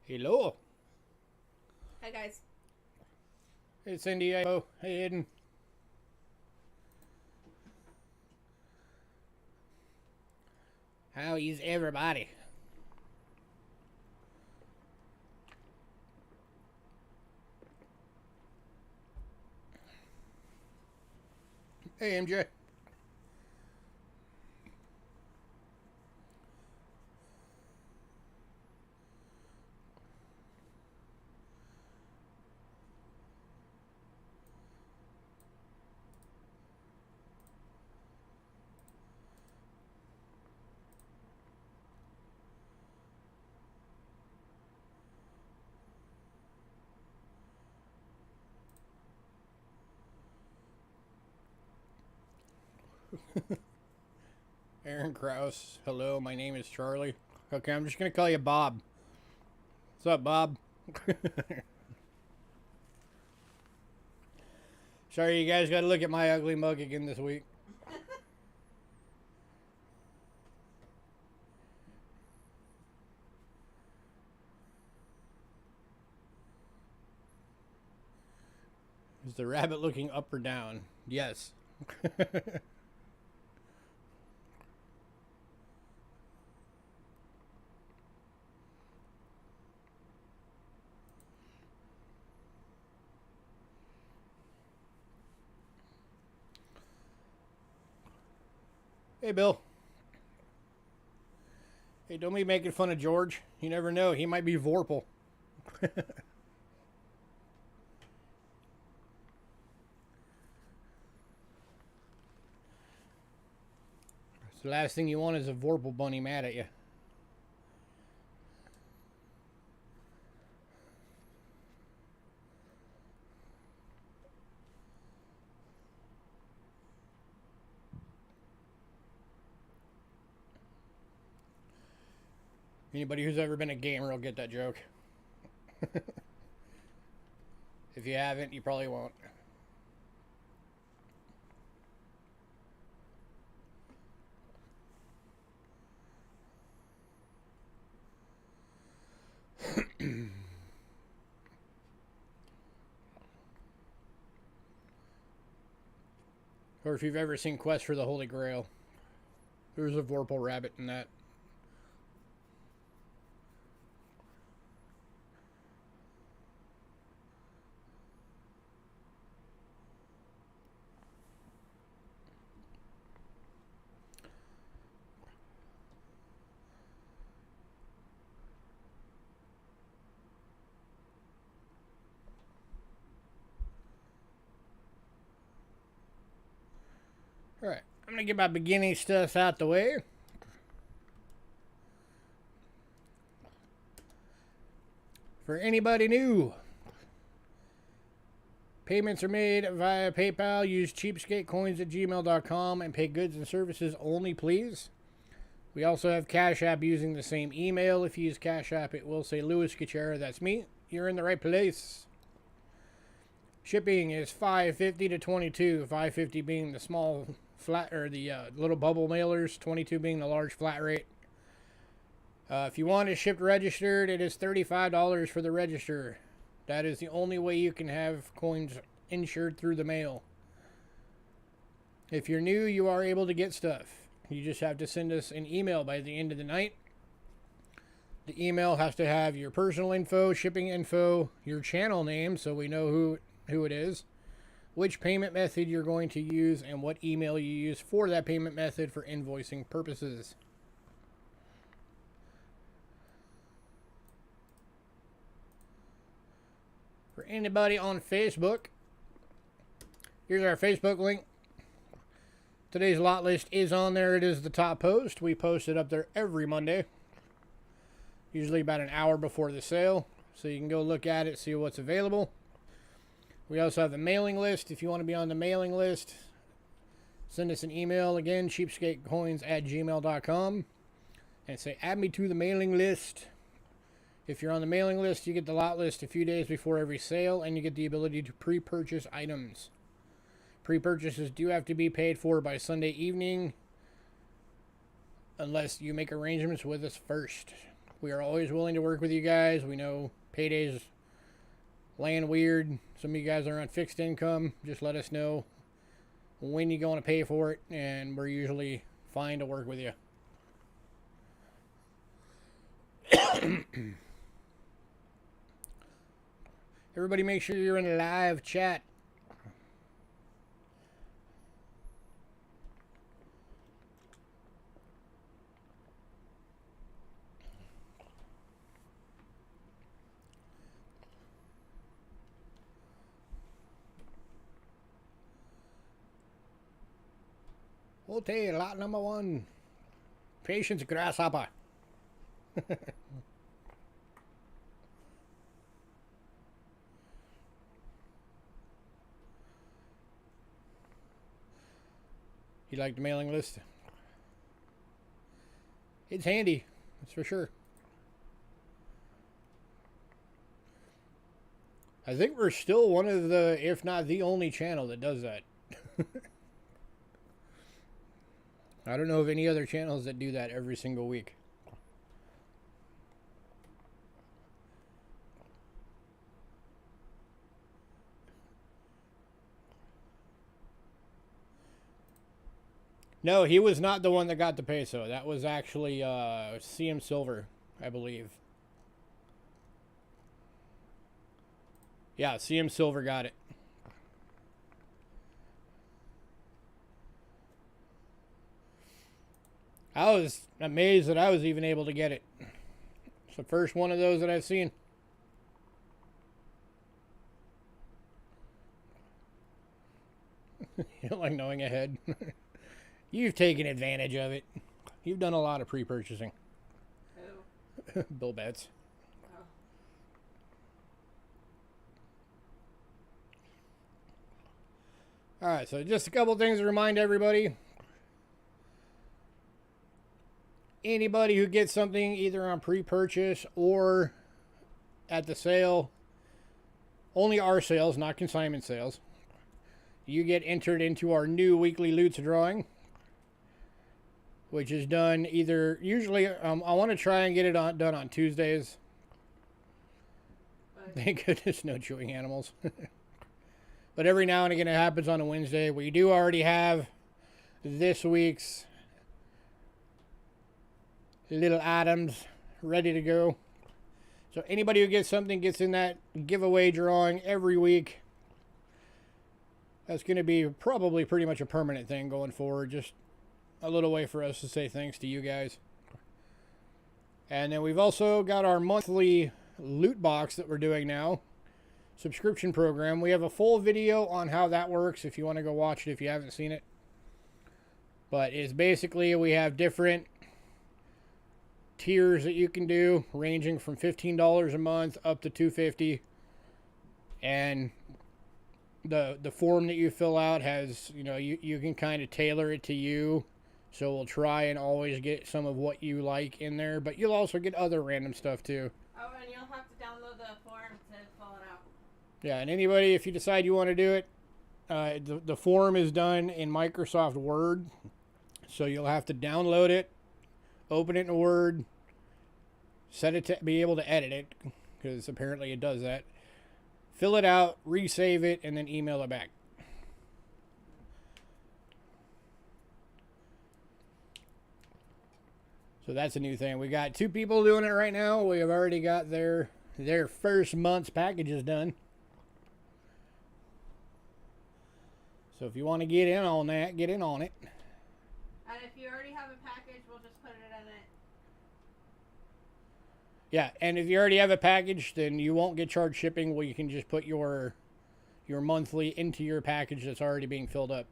Hello. Hi guys. It's Indio. Hey, Eden. How is everybody? Hey, MJ. Aaron Krause. Hello, my name is Charlie. Okay, I'm just going to call you Bob. What's up, Bob? Sorry, you guys got to look at my ugly mug again this week. Is the rabbit looking up or down? Yes. Hey, Bill. Hey, don't be making fun of George. You never know. He might be Vorpal. The last thing you want is a Vorpal bunny mad at you. Anybody who's ever been a gamer will get that joke. If you haven't, you probably won't. Or if you've ever seen Quest for the Holy Grail, there's a Vorpal rabbit in that. Alright, I'm going to get my beginning stuff out the way. For anybody new, payments are made via PayPal. Use Cheapskate Coins at gmail.com and pay goods and services only, please. We also have Cash App using the same email. If you use Cash App, it will say Louis Gachera. That's me. You're in the right place. Shipping is $5.50 to $22. $5.50 being the small flat or the little bubble mailers. $22 being the large flat rate. If you want it shipped registered, it is $35 for the register. That is the only way you can have coins insured through the mail. If you're new, you are able to get stuff. You just have to send us an email by the end of the night. The email has to have your personal info, shipping info, your channel name so we know who it is, which payment method you're going to use, and what email you use for that payment method for invoicing purposes. For anybody on Facebook, here's our Facebook link. Today's lot list is on there. It is the top post. We post it up there every Monday, usually about an hour before the sale, so you can go look at it, see what's available. We also have the mailing list. If you want to be on the mailing list, send us an email again, cheapskatecoins at gmail.com, and say, add me to the mailing list. If you're on the mailing list, you get the lot list a few days before every sale, and you get the ability to pre-purchase items. Pre-purchases do have to be paid for by Sunday evening, unless you make arrangements with us first. We are always willing to work with you guys. We know paydays laying weird. Some of you guys are on fixed income. Just let us know when you're going to pay for it, and we're usually fine to work with you. Everybody make sure you're in live chat. Okay, lot number 1. Patience grasshopper. You like the mailing list? It's handy, that's for sure. I think we're still one of the, if not the only channel that does that. I don't know of any other channels that do that every single week. No, he was not the one that got the peso. That was actually CM Silver, I believe. Yeah, CM Silver got it. I was amazed that I was even able to get it. It's the first one of those that I've seen. You don't like knowing ahead. You've taken advantage of it. You've done a lot of pre-purchasing. Who? Bill Betts. Oh. Alright, so just a couple things to remind everybody. Anybody who gets something either on pre-purchase or at the sale, only our sales, not consignment sales, you get entered into our new Weekly Loots drawing, which is done either, usually, I want to try and get it done on Tuesdays. Thank goodness, no chewing animals. But every now and again it happens on a Wednesday. We do already have this week's little items ready to go. So anybody who gets something gets in that giveaway drawing every week. That's going to be probably pretty much a permanent thing going forward. Just a little way for us to say thanks to you guys. And then we've also got our monthly loot box that we're doing now. Subscription program. We have a full video on how that works if you want to go watch it if you haven't seen it. But it's basically we have different tiers that you can do, ranging from $15 a month up to $250, and the form that you fill out has, you know, you can kind of tailor it to you, so we'll try and always get some of what you like in there, but you'll also get other random stuff too. Oh, and you'll have to download the form to fill it out. Yeah, and anybody, if you decide you want to do it, the form is done in Microsoft Word, so you'll have to download it, open it in Word, set it to be able to edit it, because apparently it does that. Fill it out, resave it, and then email it back. So that's a new thing. We got 2 people doing it right now. We have already got their first month's packages done. So if you want to get in on that, get in on it. And if you already have a package, we'll just put it in it. Yeah, and if you already have a package, then you won't get charged shipping. Well, you can just put your monthly into your package that's already being filled up.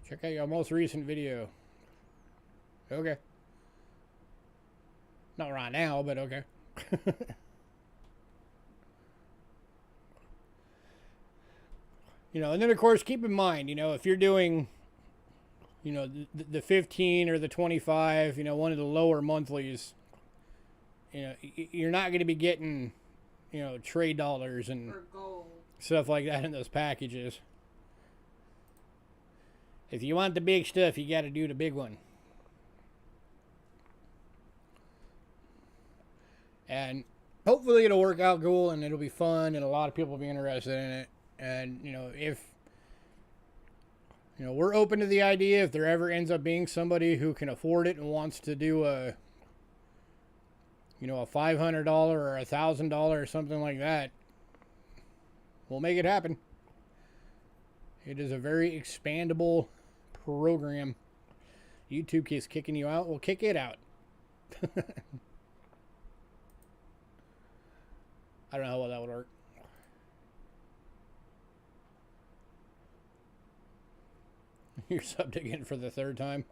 Check out your most recent video. Okay. Not right now, but okay. You know, and then of course keep in mind, you know, if you're doing, you know, the 15 or the 25, you know, one of the lower monthlies, you know, you're not going to be getting, you know, trade dollars and or gold. stuff like that in those packages. If you want the big stuff, you got to do the big one. And hopefully it'll work out cool and it'll be fun and a lot of people will be interested in it. And, you know, if, you know, we're open to the idea if there ever ends up being somebody who can afford it and wants to do a, you know, a $500 or $1,000 or something like that, we'll make it happen. It is a very expandable program. YouTube keeps kicking you out. We'll kick it out. I don't know how well that would work. You're subbed again for the third time.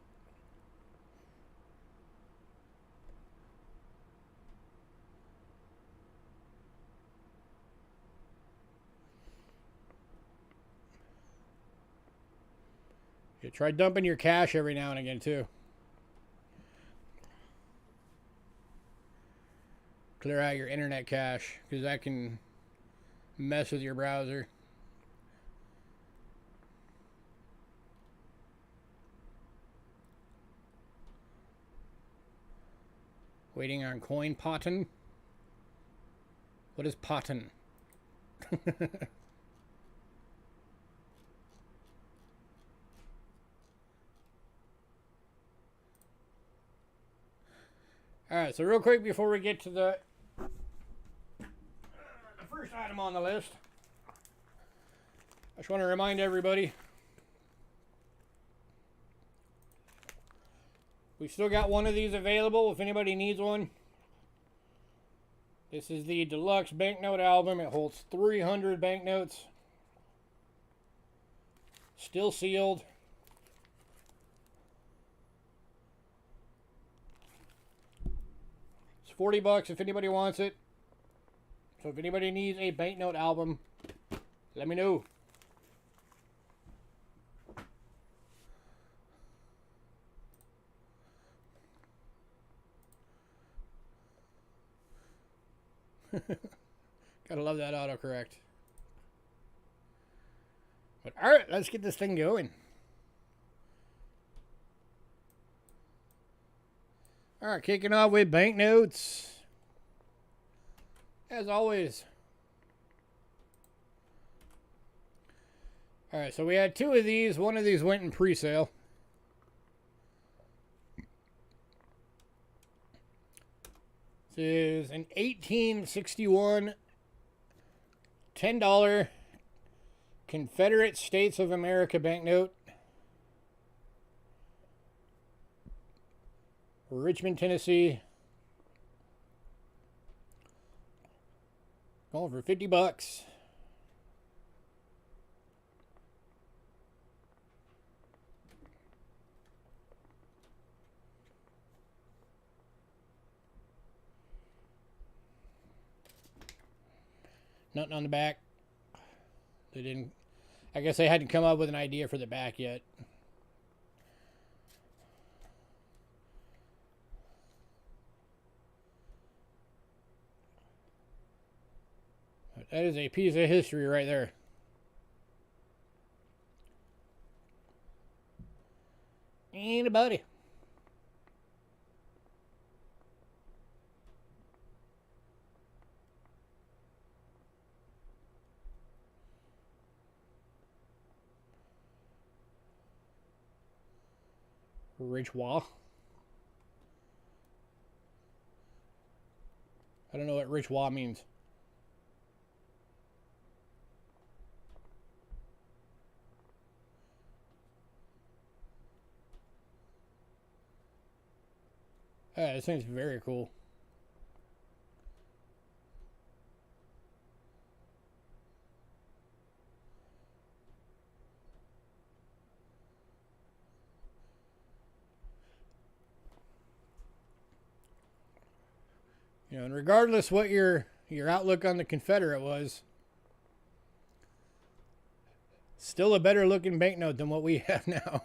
You try dumping your cash every now and again, too. Clear out your internet cache, because that can mess with your browser. Waiting on coin potting. What is potting? Alright, so real quick before we get to the first item on the list, I just want to remind everybody we still got one of these available if anybody needs one. This is the deluxe banknote album. It holds 300 banknotes. Still sealed. It's $40 if anybody wants it. So if anybody needs a banknote album, let me know. Gotta love that autocorrect. But alright, let's get this thing going. Alright, kicking off with banknotes. As always. Alright, so we had two of these. One of these went in pre-sale. This is an 1861 $10 Confederate States of America banknote. Richmond, Tennessee. Going for $50. Nothing on the back. They didn't. I guess they hadn't come up with an idea for the back yet. That is a piece of history right there. Ain't a buddy. Ridgewa. I don't know what Ridgewa means. This thing's very cool. You know, and regardless what your outlook on the Confederate was, still a better looking banknote than what we have now.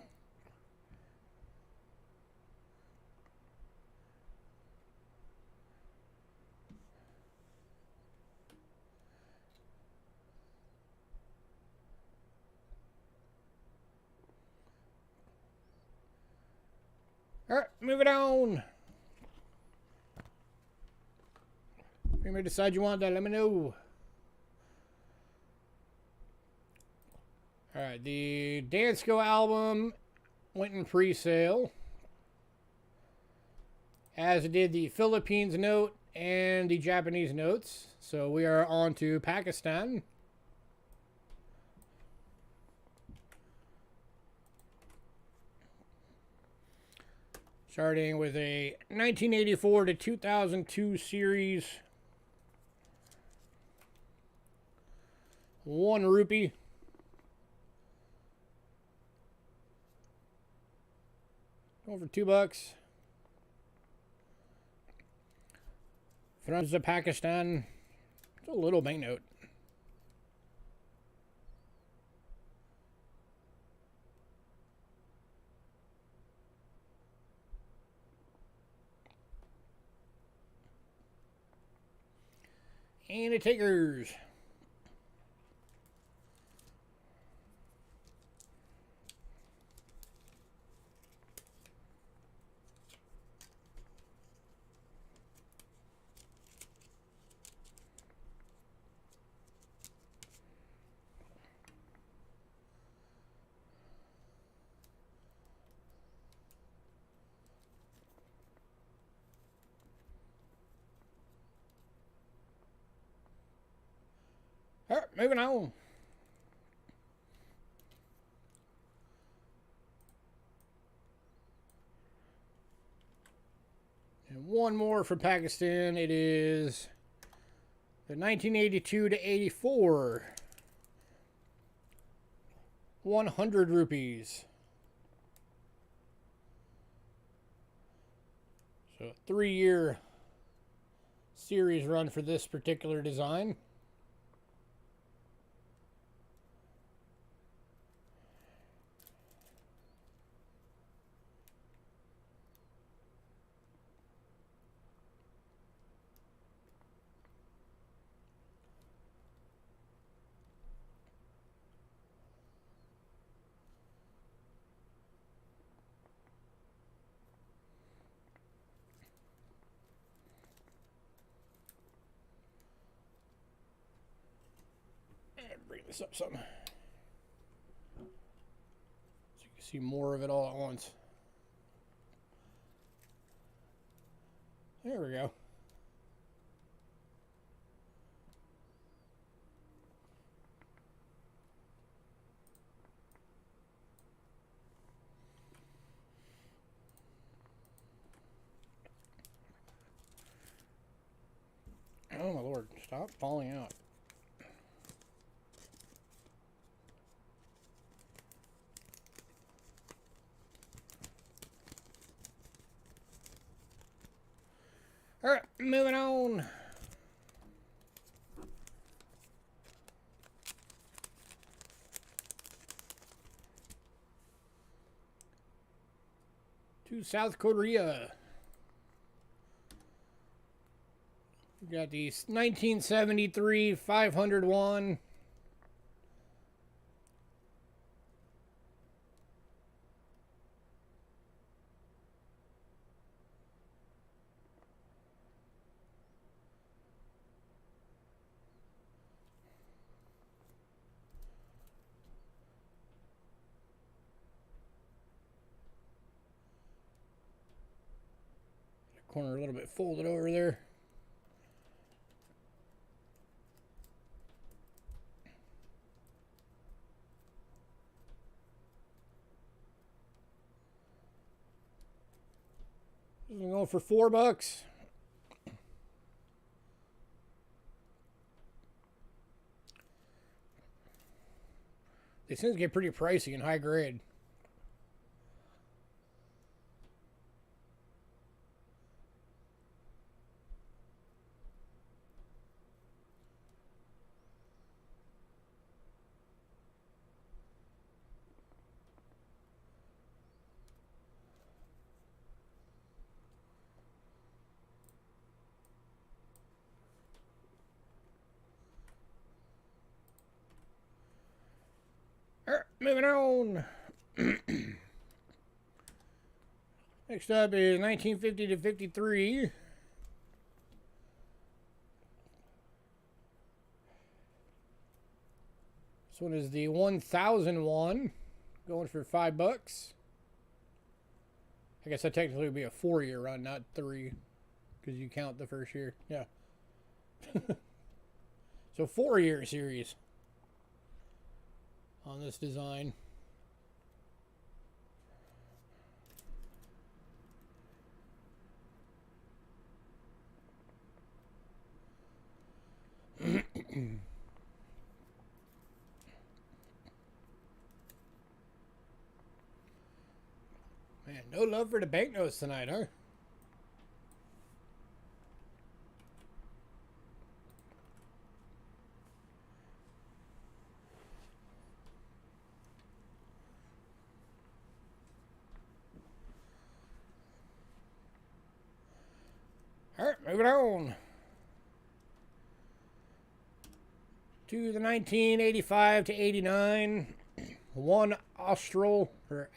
Alright, moving on. If you may decide you want that, let me know. Alright, the Dance Go album went in pre-sale, as did the Philippines note and the Japanese notes. So we are on to Pakistan. Starting with a 1984 to 2002 series. 1 rupee. Over $2. From Pakistan. It's a little banknote. And the takers. All right, moving on. And one more from Pakistan. It is the 1982 to 84. 100 rupees. So 3-year series run for this particular design. Bring this up some, so you can see more of it all at once. There we go. Oh my lord, stop falling out. Alright, moving on. To South Korea. We got the 1973 500 won. Corner a little bit folded over there. This is going for $4. These things get pretty pricey in high grade. Moving on. Next up is 1950 to 53. This one is the 1001, going for $5. I guess that technically would be a 4-year run, not 3, because you count the first year. Yeah. So 4-year series on this design. Man, no love for the banknotes tonight, huh? Alright, moving on to the 1985 to 89. One Austral from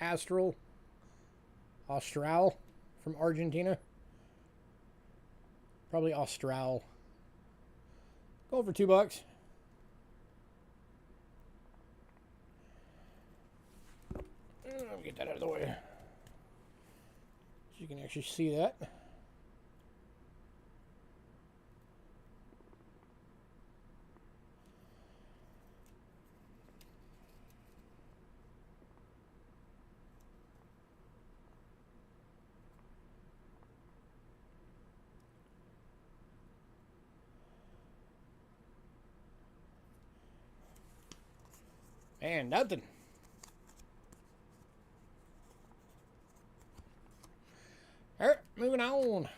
Argentina. Probably Austral. Going for $2. Let me get that out of the way so you can actually see that. And nothing. Alright, moving on.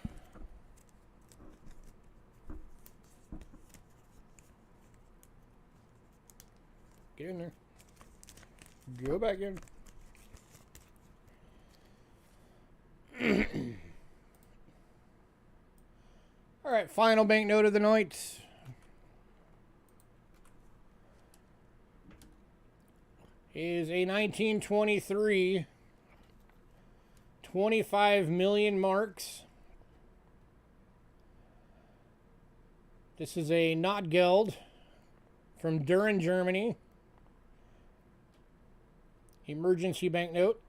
Get in there. Go back in. Alright, final banknote of the night. Is a 1923 25 million marks. This is a not geld from Düren, Germany. Emergency banknote.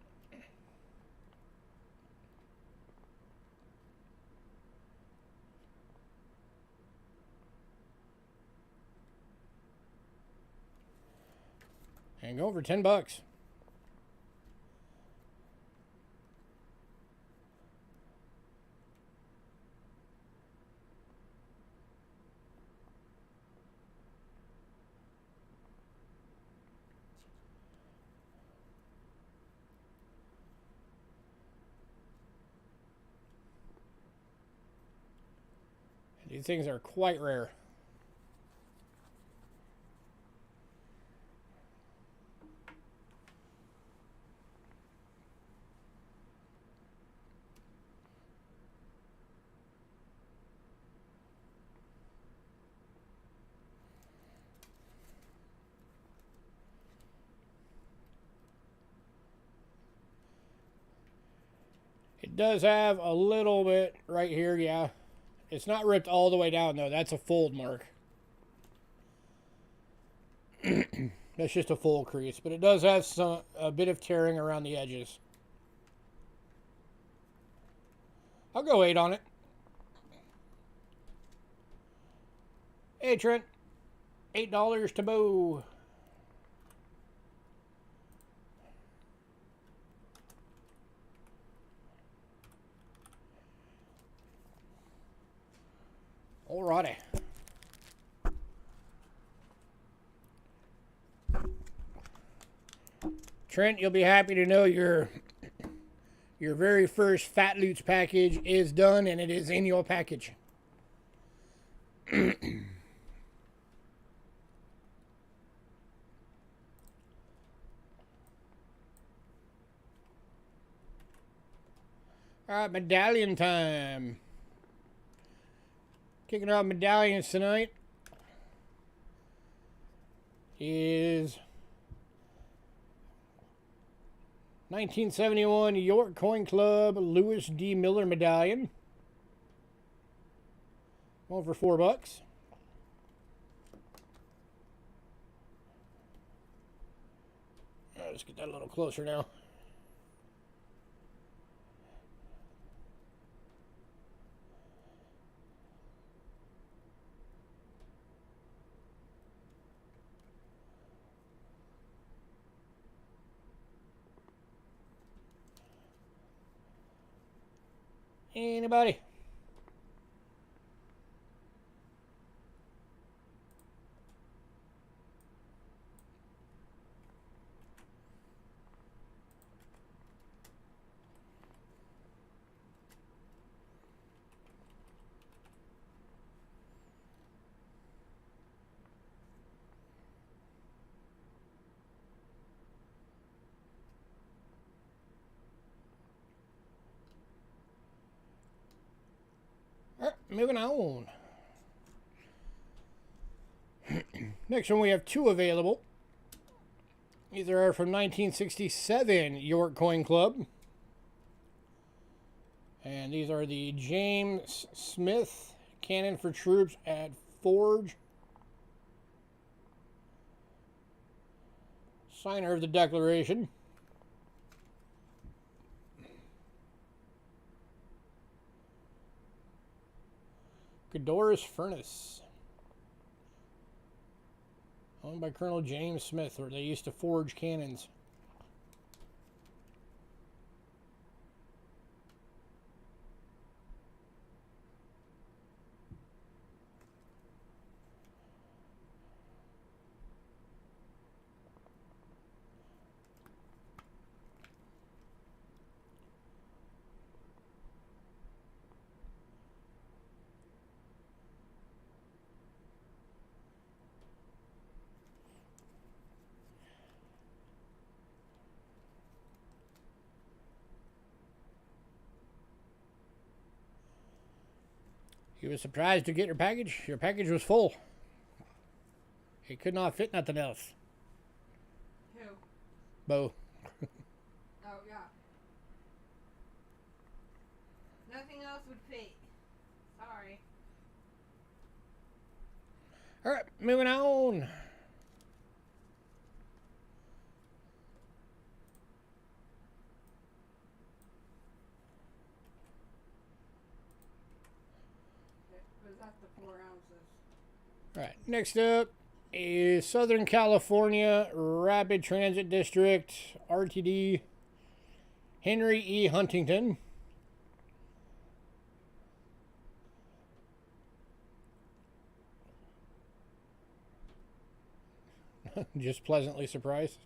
And go for $10. These things are quite rare. It does have a little bit right here, yeah. It's not ripped all the way down, though. That's a fold mark. That's just a fold crease. But it does have a bit of tearing around the edges. I'll go 8 on it. Hey, Trent. $8 to Bo. Alrighty. Trent, you'll be happy to know your very first Fat Loots package is done, and it is in your package. Alright, medallion time. Kicking off medallions tonight is 1971 York Coin Club Lewis D. Miller medallion. One for $4. Let's get that a little closer now. Anybody? Alright, moving on. Next one, we have two available. These are from 1967 York Coin Club. And these are the James Smith Cannon for Troops at Forge. Signer of the Declaration. Ghidorah's Furnace. Owned by Colonel James Smith, where they used to forge cannons. You were surprised to get your package? Your package was full. It could not fit nothing else. Who? Bo. Oh, yeah. Nothing else would fit. Sorry. Alright, moving on. Was that the 4 ounces? Alright, next up is Southern California Rapid Transit District, RTD, Henry E. Huntington. Just pleasantly surprised.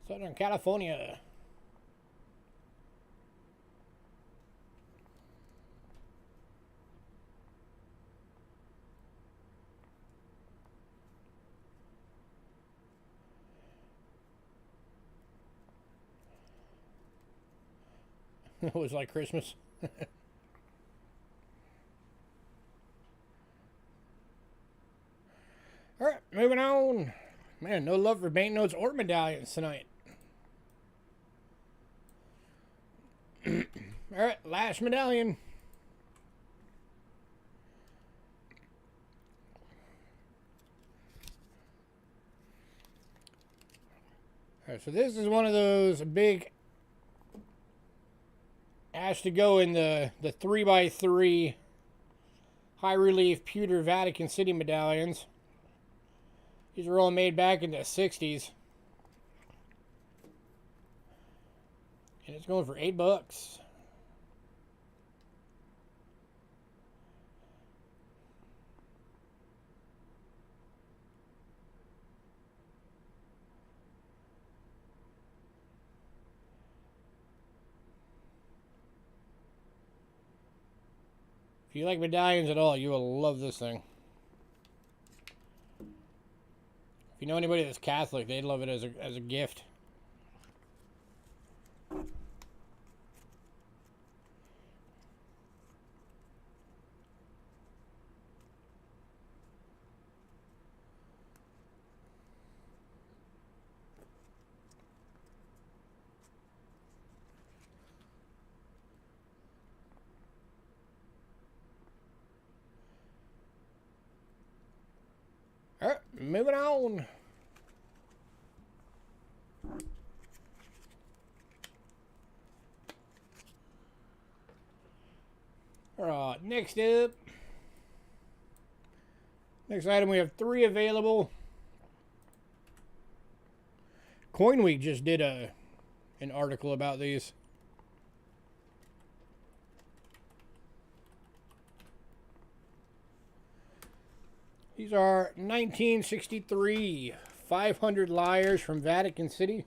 Southern California. It was like Christmas. Alright, moving on. Man, no love for banknotes or medallions tonight. Alright, last medallion. Alright, so this is one of those big asked to go in the 3x3 high relief pewter Vatican City medallions. These were all made back in the 60s. And it's going for $8. If you like medallions at all, you will love this thing. If you know anybody that's Catholic, they'd love it as a gift. moving on. Alright, next up. Next item, we have 3 available. Coin Week just did an article about these. These are 1963 500 Liars from Vatican City.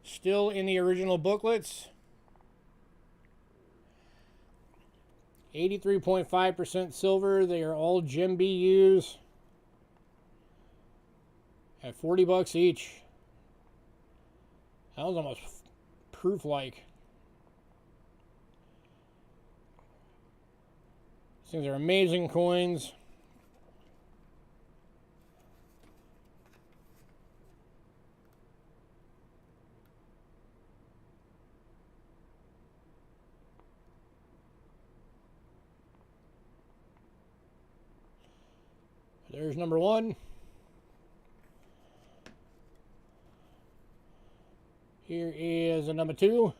Still in the original booklets. 83.5% silver. They are all gem BUs. At $40 each. That was almost proof-like. These things are amazing coins. There's number 1. Here is a number 2.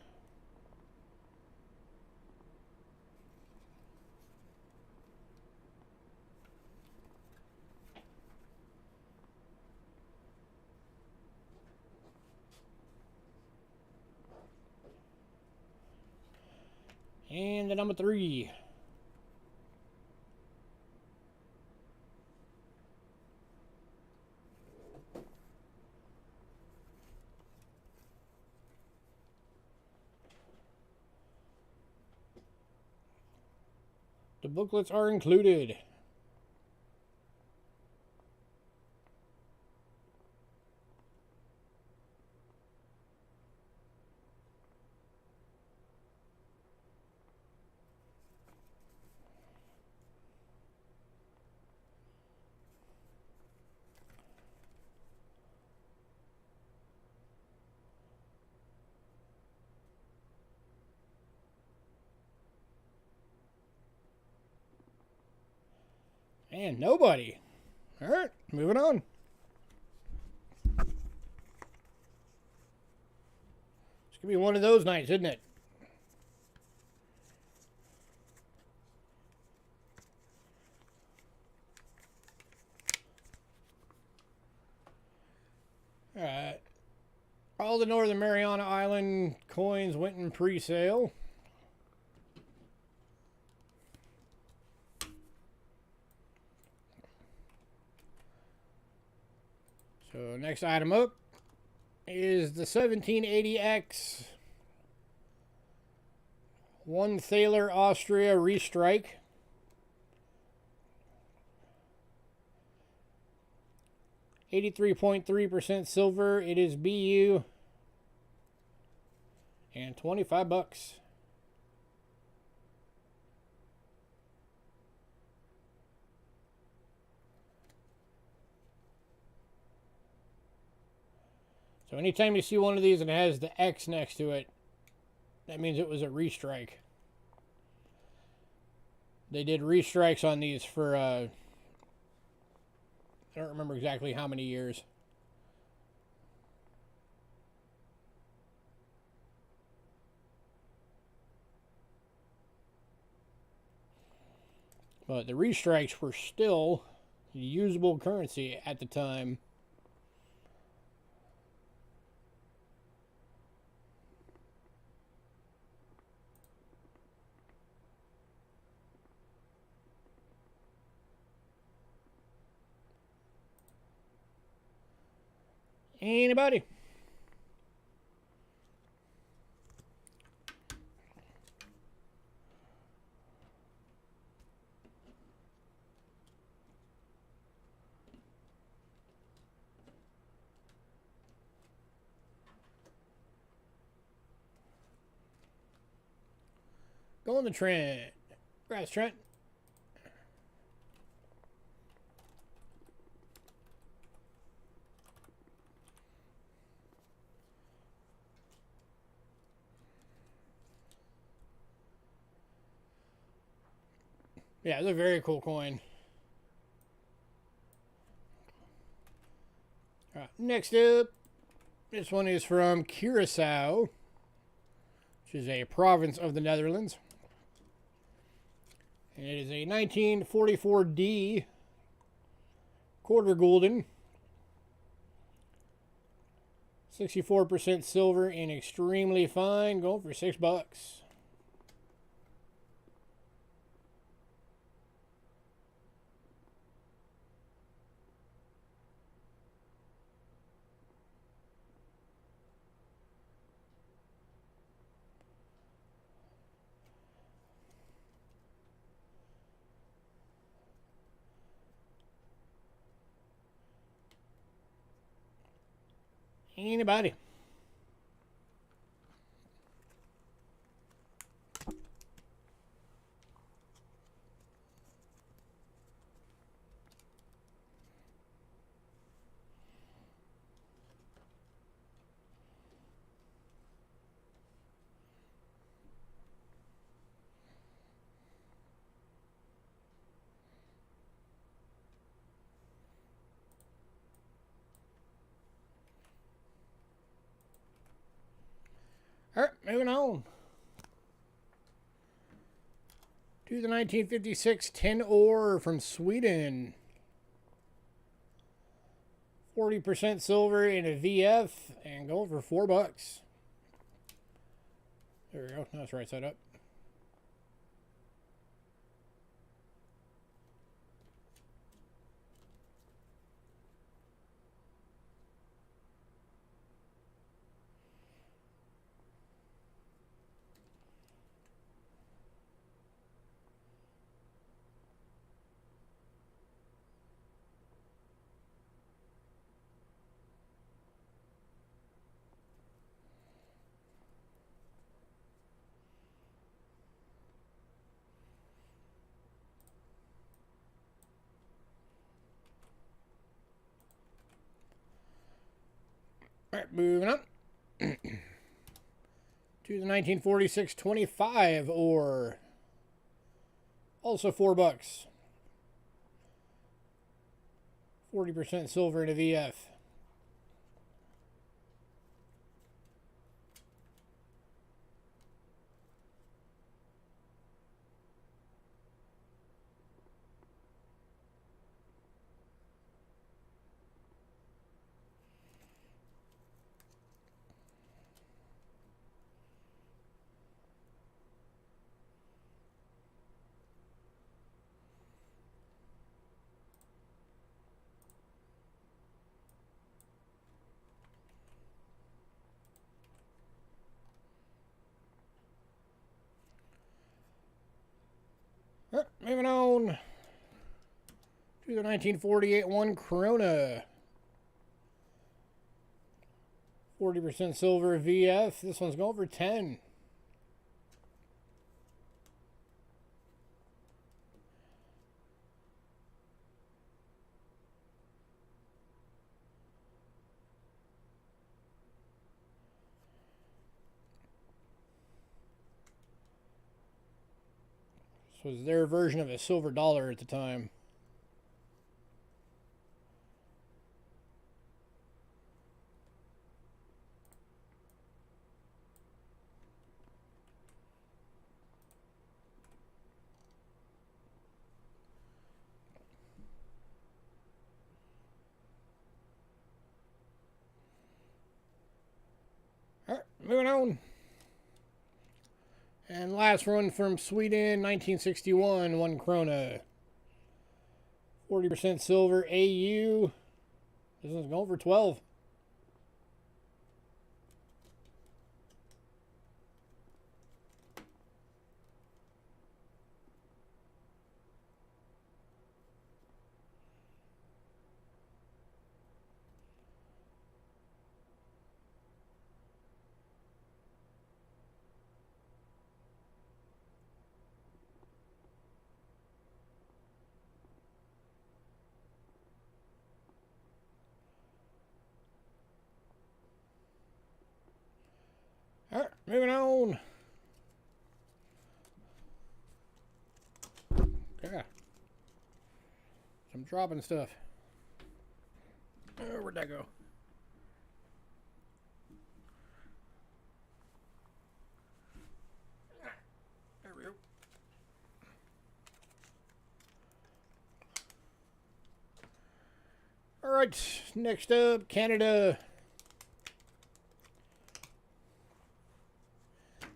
And the number 3. The booklets are included. And nobody. All right, moving on. It's going to be one of those nights, isn't it? All right. All the Northern Mariana Island coins went in pre-sale. So next item up is the 1780X 1 Thaler Austria Restrike. $83.3% silver. It is BU and $25. So anytime you see one of these and it has the X next to it, that means it was a restrike. They did restrikes on these for, I don't remember exactly how many years. But the restrikes were still usable currency at the time. Anybody? Go on the Trent. Congrats, Trent. Yeah, it's a very cool coin. Next up, this one is from Curacao, which is a province of the Netherlands. And it is a 1944D quarter gulden, 64% silver and extremely fine, going for $6. Anybody? All right, moving on to the 1956 10 ore from Sweden. 40% silver in a VF and gold for $4. There we go. Now it's right side up. All right, moving on to the 1946 25 ore. Also $4. 40% silver in a VF. Moving on to the 1948 1 Corona. 40% silver VF. This one's going for 10. This was their version of a silver dollar at the time. All right, moving on. And last one from Sweden, 1961, 1 krona. 40% silver AU. This one's going for 12. All right, moving on. Yeah. I'm dropping stuff. Oh, where'd that go? All right, next up, Canada.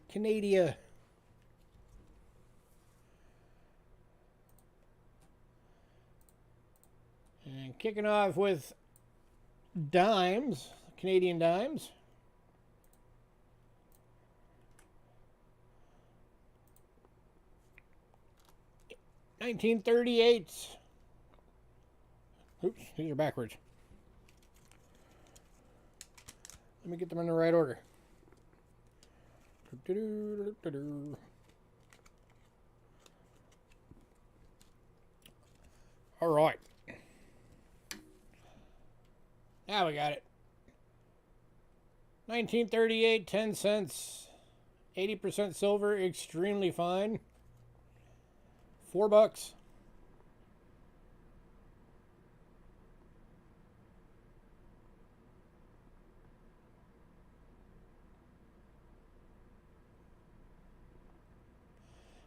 Canada. And kicking off with dimes, Canadian dimes. $19.38. Oops, these are backwards. Let me get them in the right order. All right. Now we got it. 1938, 10 cents. 80% silver, extremely fine. $4.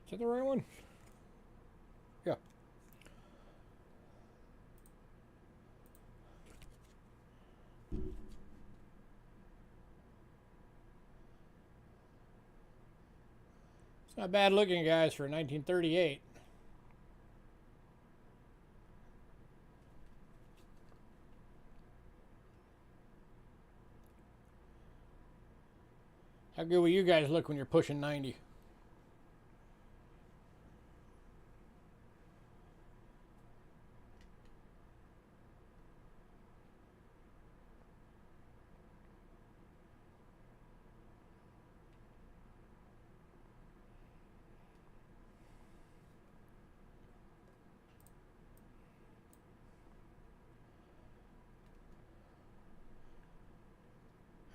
Is that the right one? Yeah. It's not bad looking, guys, for 1938. How good will you guys look when you're pushing 90?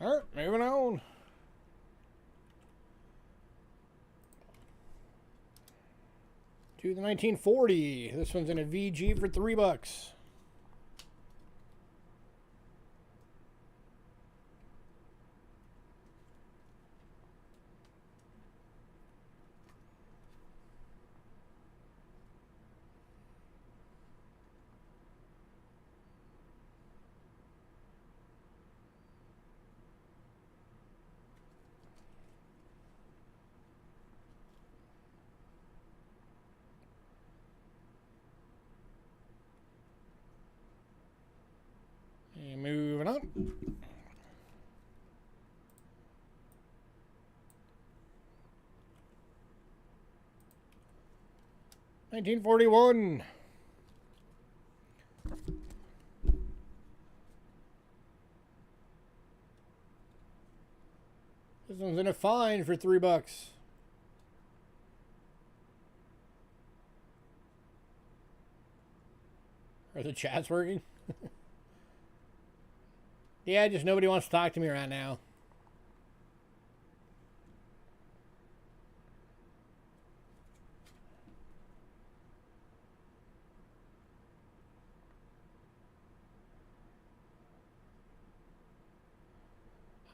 All right, moving on. To the 1940. This one's in a VG for $3. And moving on. $19.41. This one's in a fine for $3. Are the chats working? Yeah, just nobody wants to talk to me right now.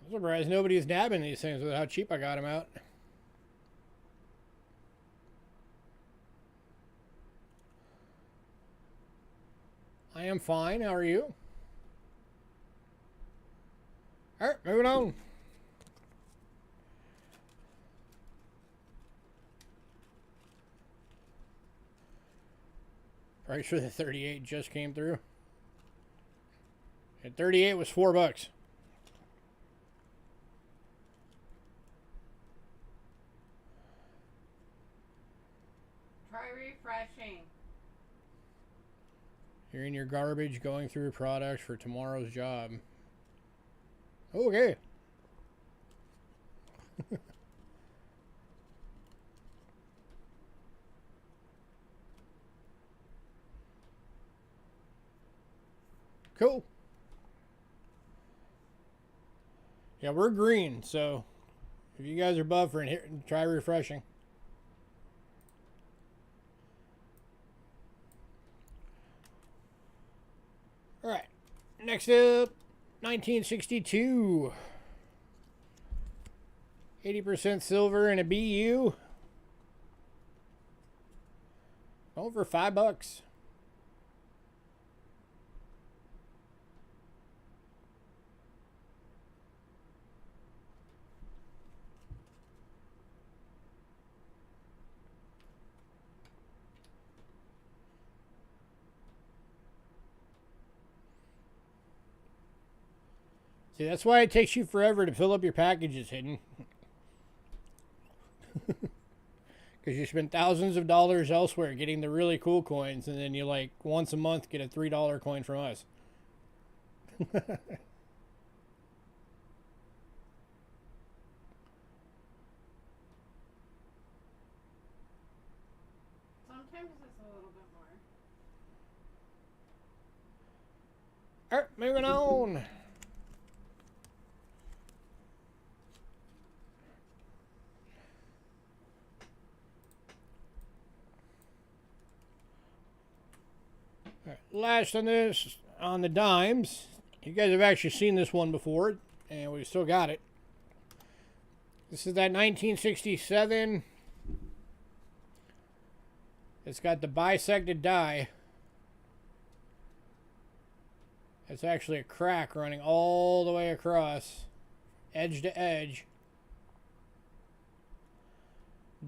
I'm surprised nobody's dabbing these things with how cheap I got them out. I am fine. How are you? All right, moving on. Price for the 38 just came through. And 38 was $4. Try refreshing. You're in your garbage going through products for tomorrow's job. Okay. Cool. Yeah, we're green, so if you guys are buffering, here, try refreshing. All right. Next up, 1962. 80% silver and a BU. Over $5. See, that's why it takes you forever to fill up your packages, Hidden. Because you spend thousands of dollars elsewhere getting the really cool coins, and then you, like, once a month get a $3 coin from us. Sometimes it's a little bit more. Alright, moving on. Last on this, on the dimes. You guys have actually seen this one before, and we still got it. This is that 1967. It's got the bisected die. It's actually a crack running all the way across, edge to edge.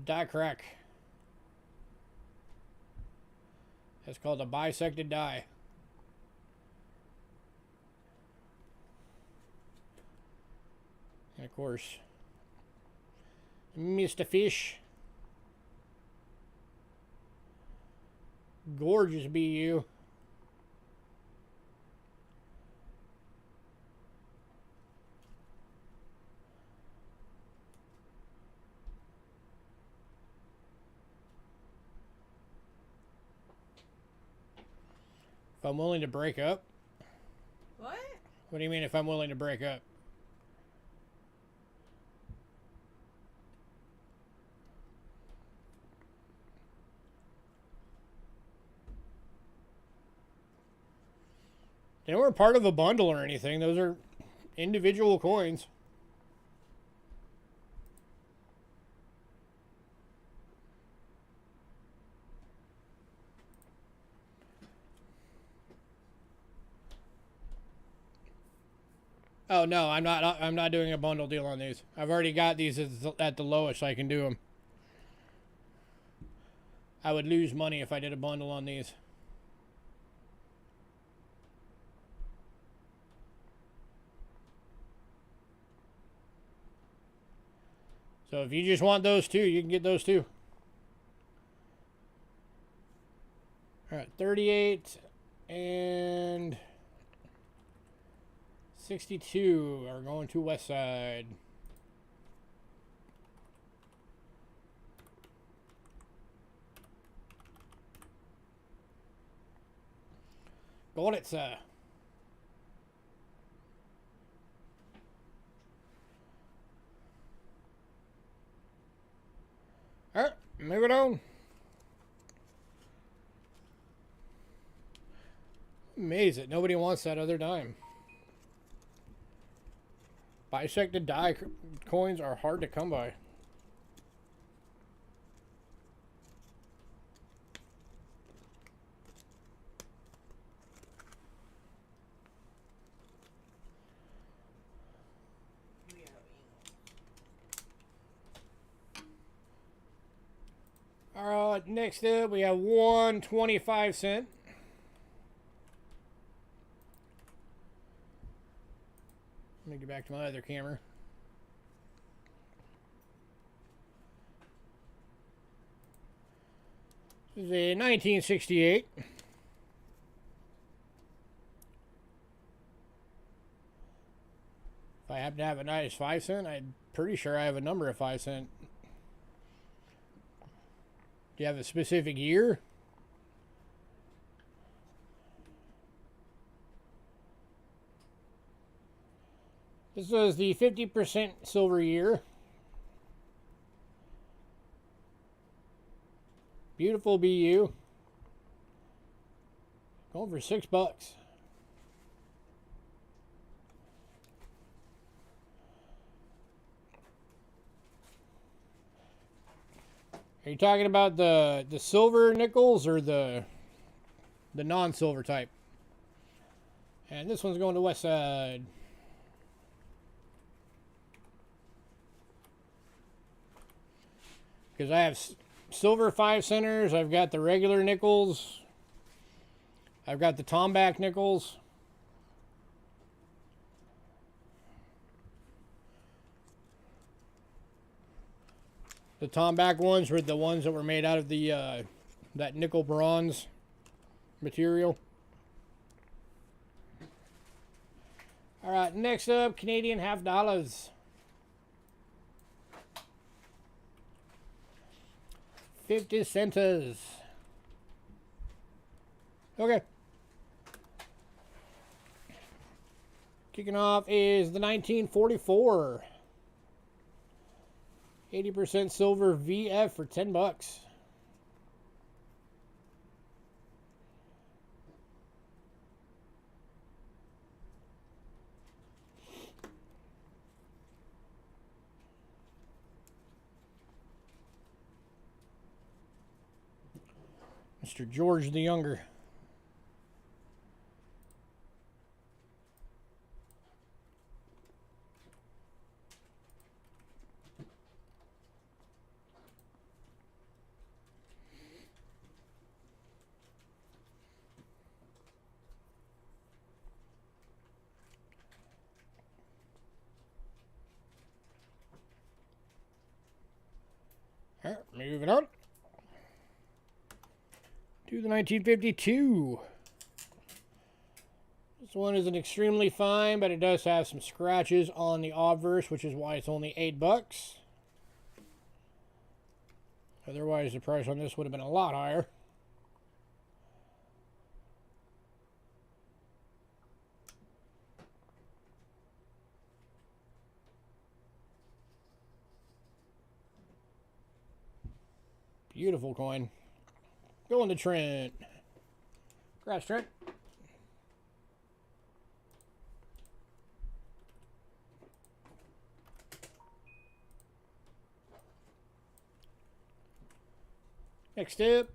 Die crack. It's called a bisected die. And of course, Mr. Fish. Gorgeous BU. If I'm willing to break up? What? What do you mean if I'm willing to break up? They weren't part of a bundle or anything. Those are individual coins. Oh no, I'm not doing a bundle deal on these. I've already got these at the lowest I can do them. I would lose money if I did a bundle on these. So if you just want those two, you can get those two. All right, 38 and 62 are going to West Side. Got it, sir. All right, moving on. Amazed that nobody wants that other dime. Bisected die coins are hard to come by. All right, next up we have 1.25 Let me get back to my other camera. This is a 1968. If I happen to have a nice 5 cent, I'm pretty sure I have a number of 5 cent. Do you have a specific year? This was the 50% silver year. Beautiful BU. Going for $6. Are you talking about the silver nickels or the non-silver type? And this one's going to West Side. Because I have silver 5 centers, I've got the regular nickels, I've got the Tomback nickels. The Tomback ones were the ones that were made out of the that nickel bronze material. All right, next up, Canadian half dollars. 50 centers. Okay. Kicking off is the 1944. 80% silver VF for $10. Mr. George the Younger. All right, moving on to the 1952. This one isn't extremely fine, but it does have some scratches on the obverse, which is why it's only $8. Otherwise, the price on this would have been a lot higher. Beautiful coin. Going to Trent. Congrats, Trent. Next up.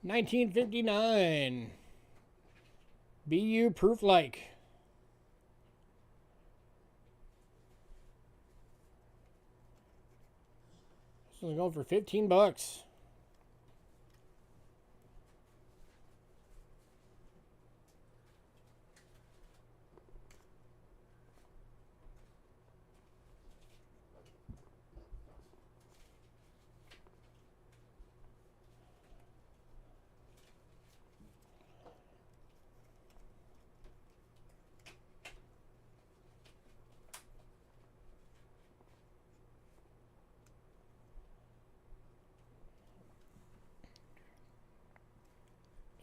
$19.59. BU Proof Like. This one's going for $15.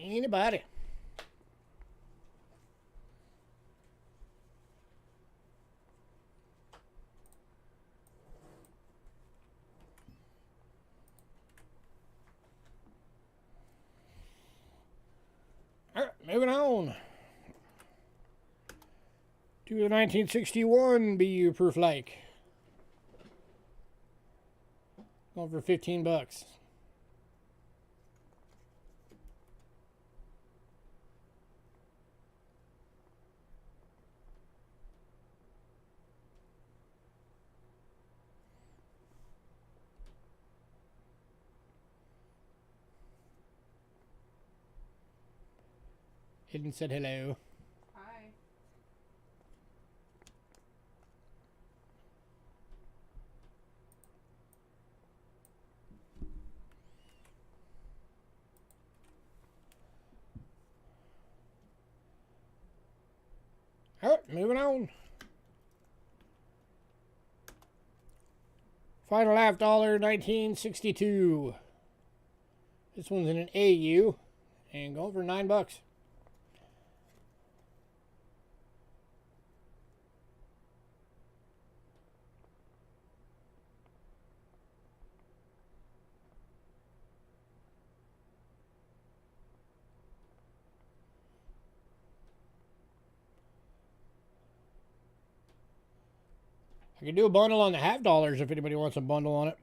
Anybody? All right, moving on to the 1961 BU Proof Like. Going for $15. Hidden said hello. Hi. All right, moving on. Final half dollar, 1962. This one's in an AU and going for $9. I could do a bundle on the half dollars if anybody wants a bundle on it.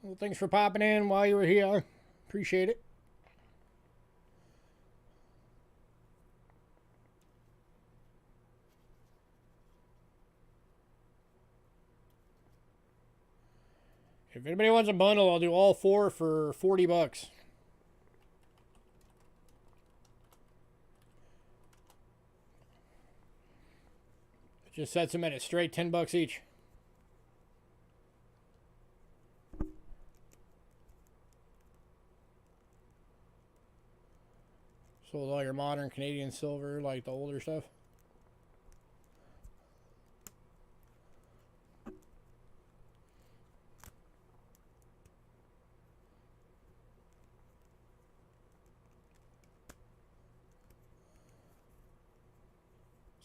Well, thanks for popping in while you were here. Appreciate it. If anybody wants a bundle, I'll do all 4 for 40 bucks. It just sets them at a straight 10 bucks each. Sold all your modern Canadian silver, like the older stuff.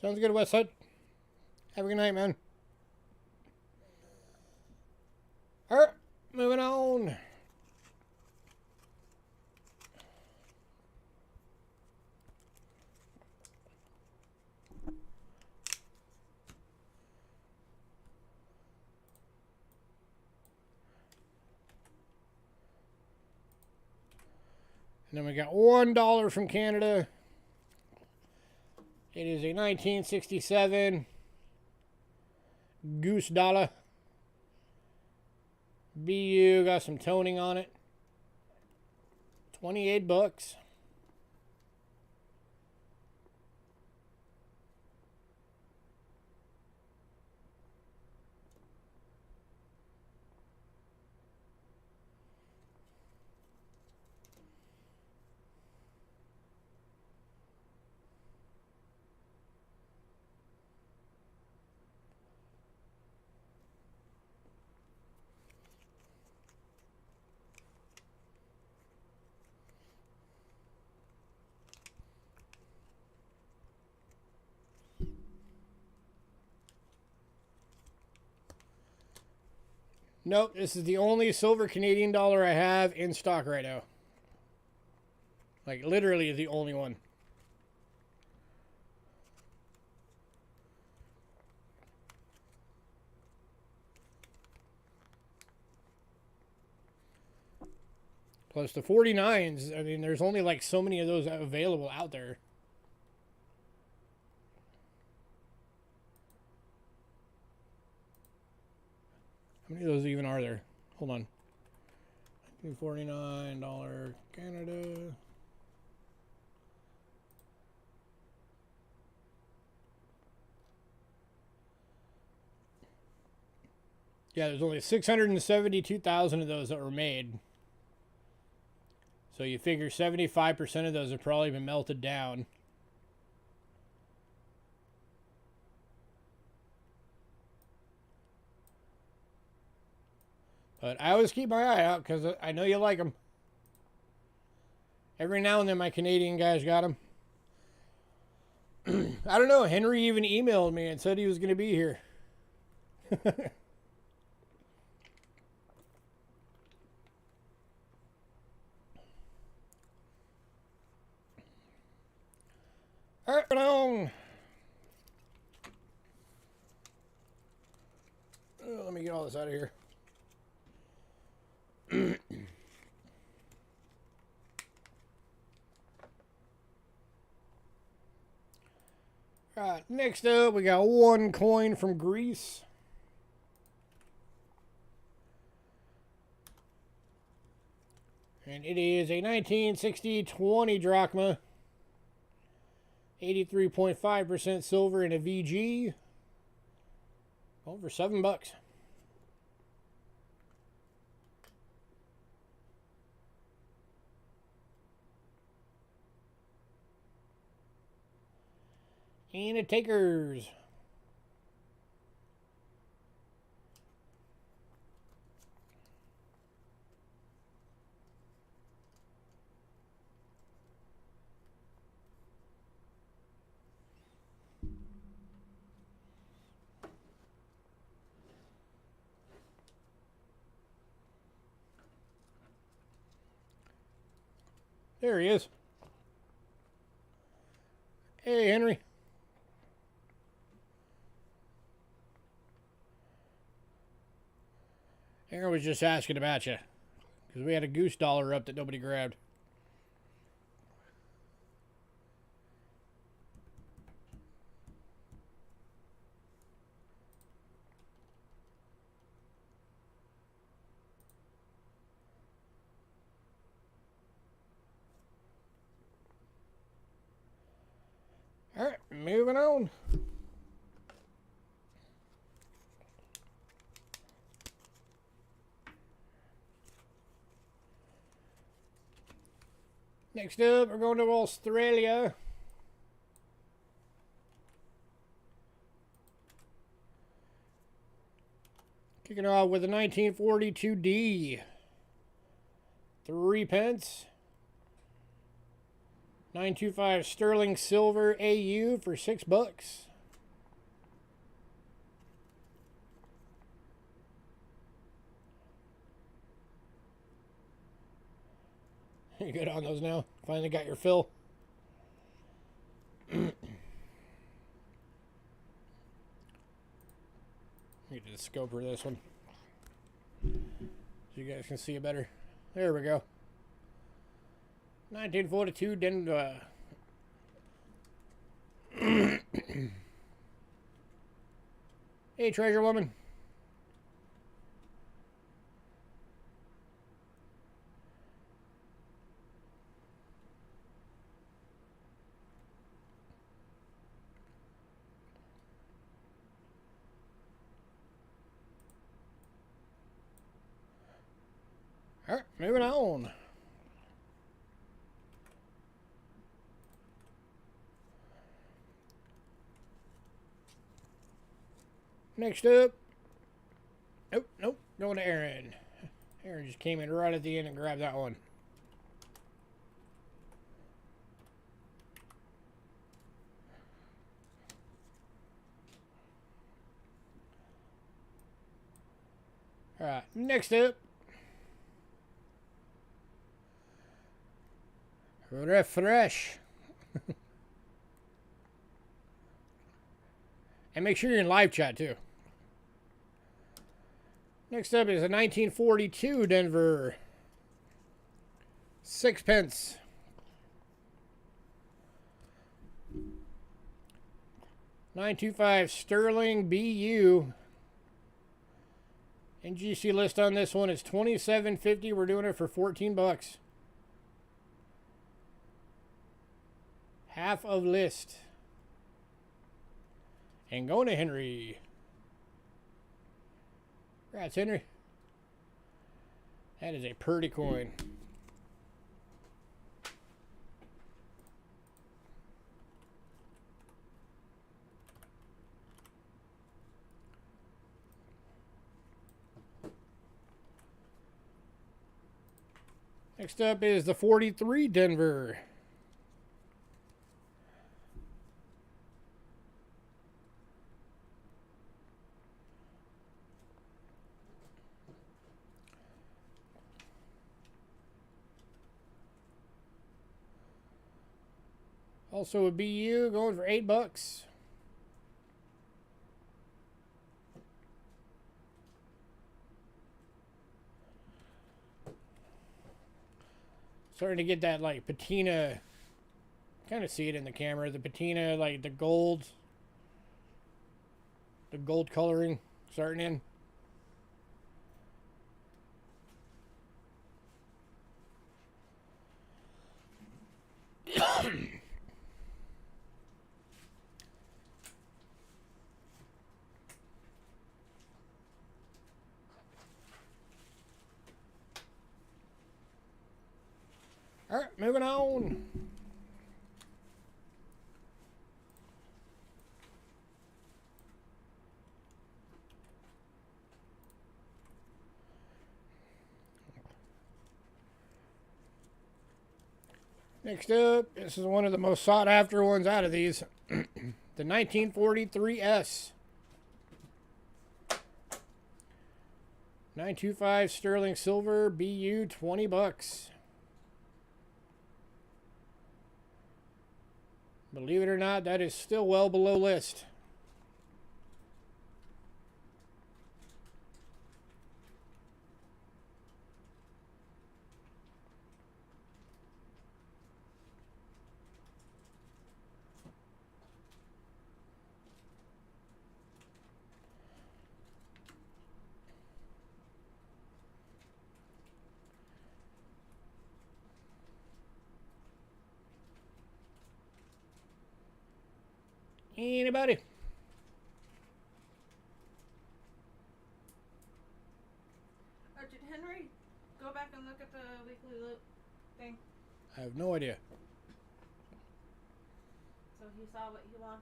Sounds good, Westside. Have a good night, man. Alright, moving on. And then we got $1 from Canada. It is a 1967 goose dollar. BU, got some toning on it. 28 bucks. Nope, this is the only silver Canadian dollar I have in stock right now. Like, literally the only one. Plus the 49s, I mean, there's only like so many of those available out there. How many of those even are there? Hold on. $49 Canada. Yeah, there's only 672,000 of those that were made. So you figure 75% of those have probably been melted down. But I always keep my eye out because I know you like them. Every now and then my Canadian guys got them. I don't know. Henry even emailed me and said he was going to be here. All right, on. Let me get all this out of here. Alright, next up we got one coin from Greece. And it is a 1960 20 drachma. 83.5% silver in a VG. Over $7. And it takers. There he is. Hey, Henry. Aaron was just asking about you. Because we had a goose dollar up that nobody grabbed. moving on. Next up, we're going to Australia. Kicking off with a 1942D. 3 pence. 925 sterling silver AU for $6. You good on those now? Finally got your fill. Need to scope for this one so you guys can see it better. There we go. 1942 Denver. Hey, treasure woman. Alright, moving on. Next up. Nope. Going to Aaron. Aaron just came in right at the end and grabbed that one. Alright, next up. Refresh. And make sure you're in live chat too. Next up is a 1942 Denver. 6 pence. 925 sterling BU. NGC list on this one is $27.50. We're doing it for $14. Half of list. And going to Henry. Congrats, Henry. That is a pretty coin. Next up is the 43 Denver. Also a BU going for $8. Starting to get that like patina. Kind of see it in the camera. The patina, like the gold coloring starting in. All right, moving on. Next up, this is one of the most sought after ones out of these. The 1943S. 925 sterling silver BU, $20. Believe it or not, that is still well below list. Anybody? Did Henry go back and look at the weekly loot thing? I have no idea. So he saw what you want.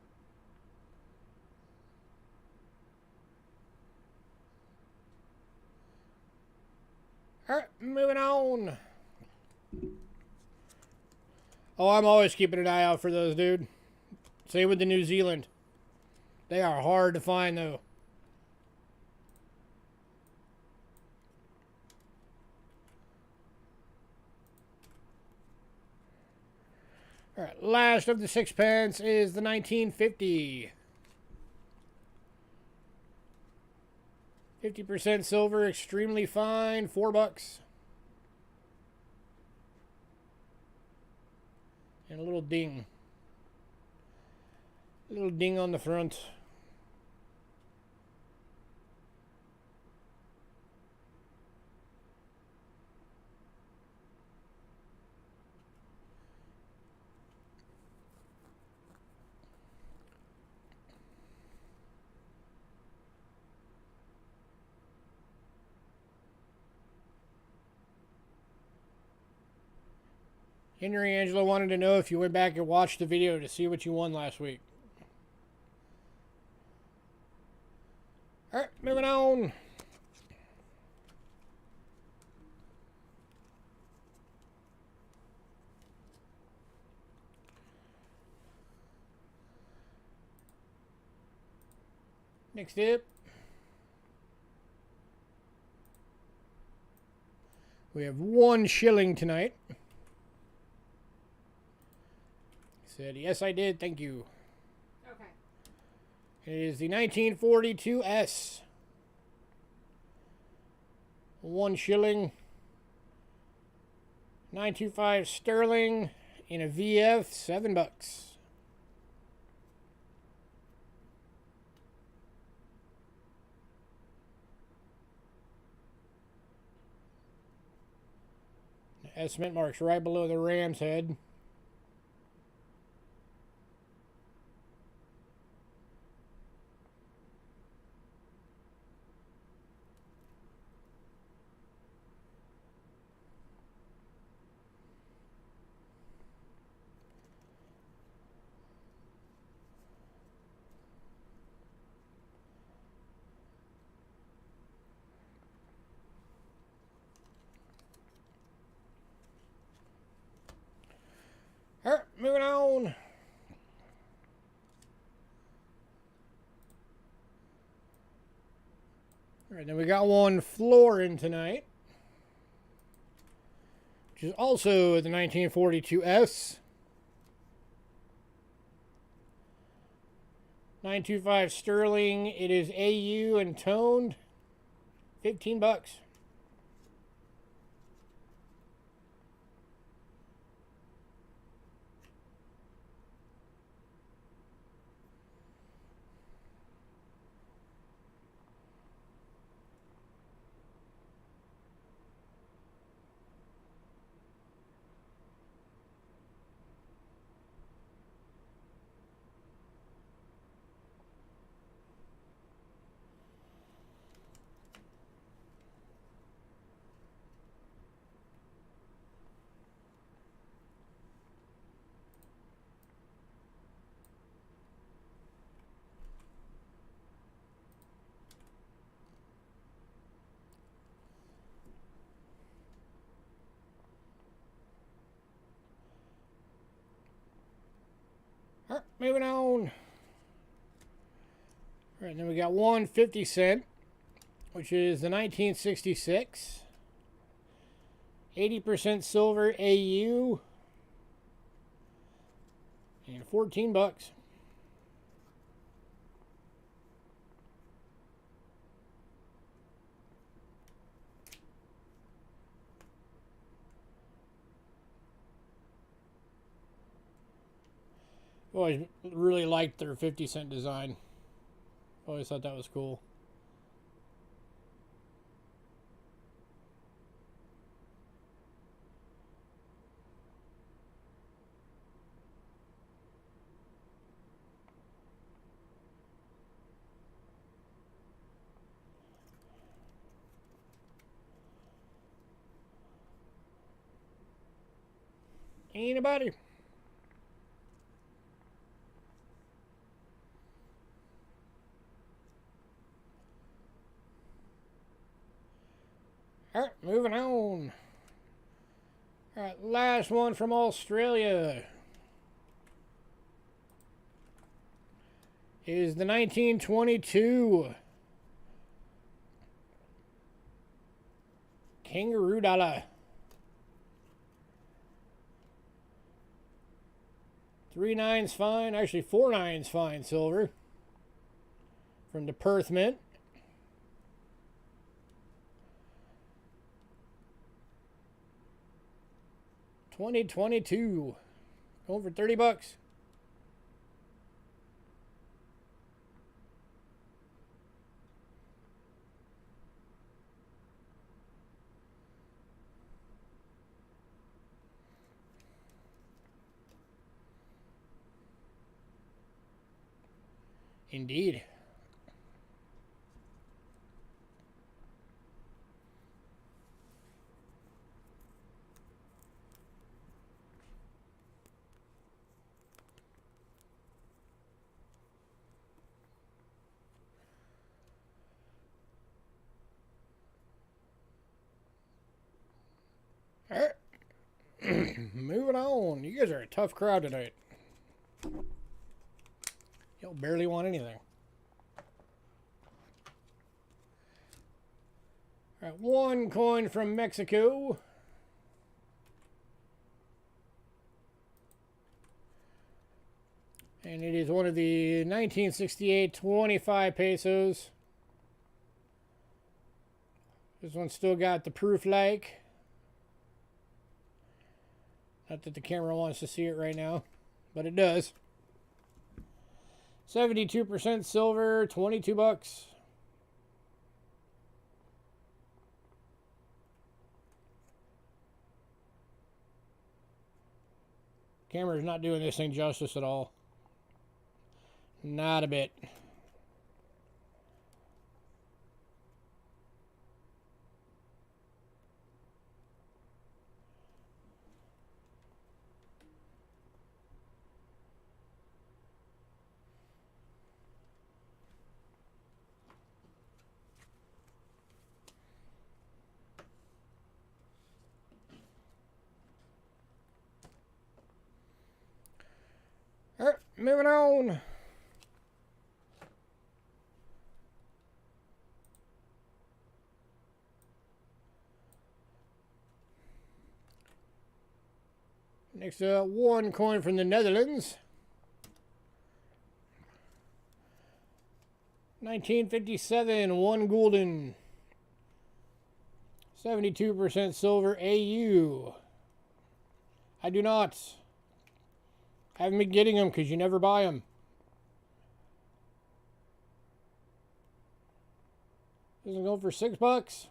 Alright, moving on. Oh, I'm always keeping an eye out for those, dude. Same with the New Zealand. They are hard to find, though. Alright, last of the sixpence is the 1950. 50% silver, extremely fine, $4. And a little ding. A little ding on the front. Henry Angela wanted to know if you went back and watched the video to see what you won last week. Alright, moving on. Next up, we have 1 shilling tonight. Said, yes, I did. Thank you. Okay. It is the 1942 S. 1 shilling. 925 sterling in a VF, $7. Estimate marks right below the ram's head. Alright, moving on. Alright, then we got 1 florin tonight, which is also the 1942 S. 925 sterling. It is AU and toned. $15. Alright, moving on. Alright, then we got 1 50-cent, which is the 1966. 80% silver AU. And $14. Always really liked their 50-cent design. Always thought that was cool. Anybody? Alright, moving on. Alright, last one from Australia is the 1922 Kangaroo Dollar. 3 nines fine, actually 4 nines fine silver from the Perth Mint. $20.22, going for $30. Indeed. All right. Moving on. You guys are a tough crowd tonight. You'll barely want anything. All right, 1 coin from Mexico. And it is one of the 1968 25 pesos. This one still got the proof like. Not that the camera wants to see it right now, but it does. 72% silver, $22. Camera's not doing this thing justice at all. Not a bit. All right, moving on. Next up, 1 coin from the Netherlands. 1957, 1 gulden. 72% silver AU. I do not. I haven't been getting them because you never buy them. This is going for $6.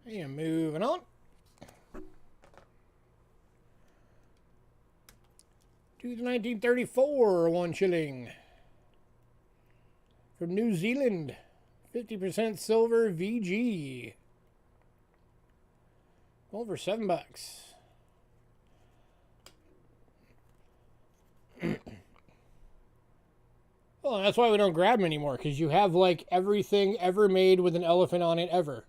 And moving on. To the 1934 1 shilling. From New Zealand. 50% silver VG. Over $7. Well, that's why we don't grab them anymore, because you have like everything ever made with an elephant on it ever.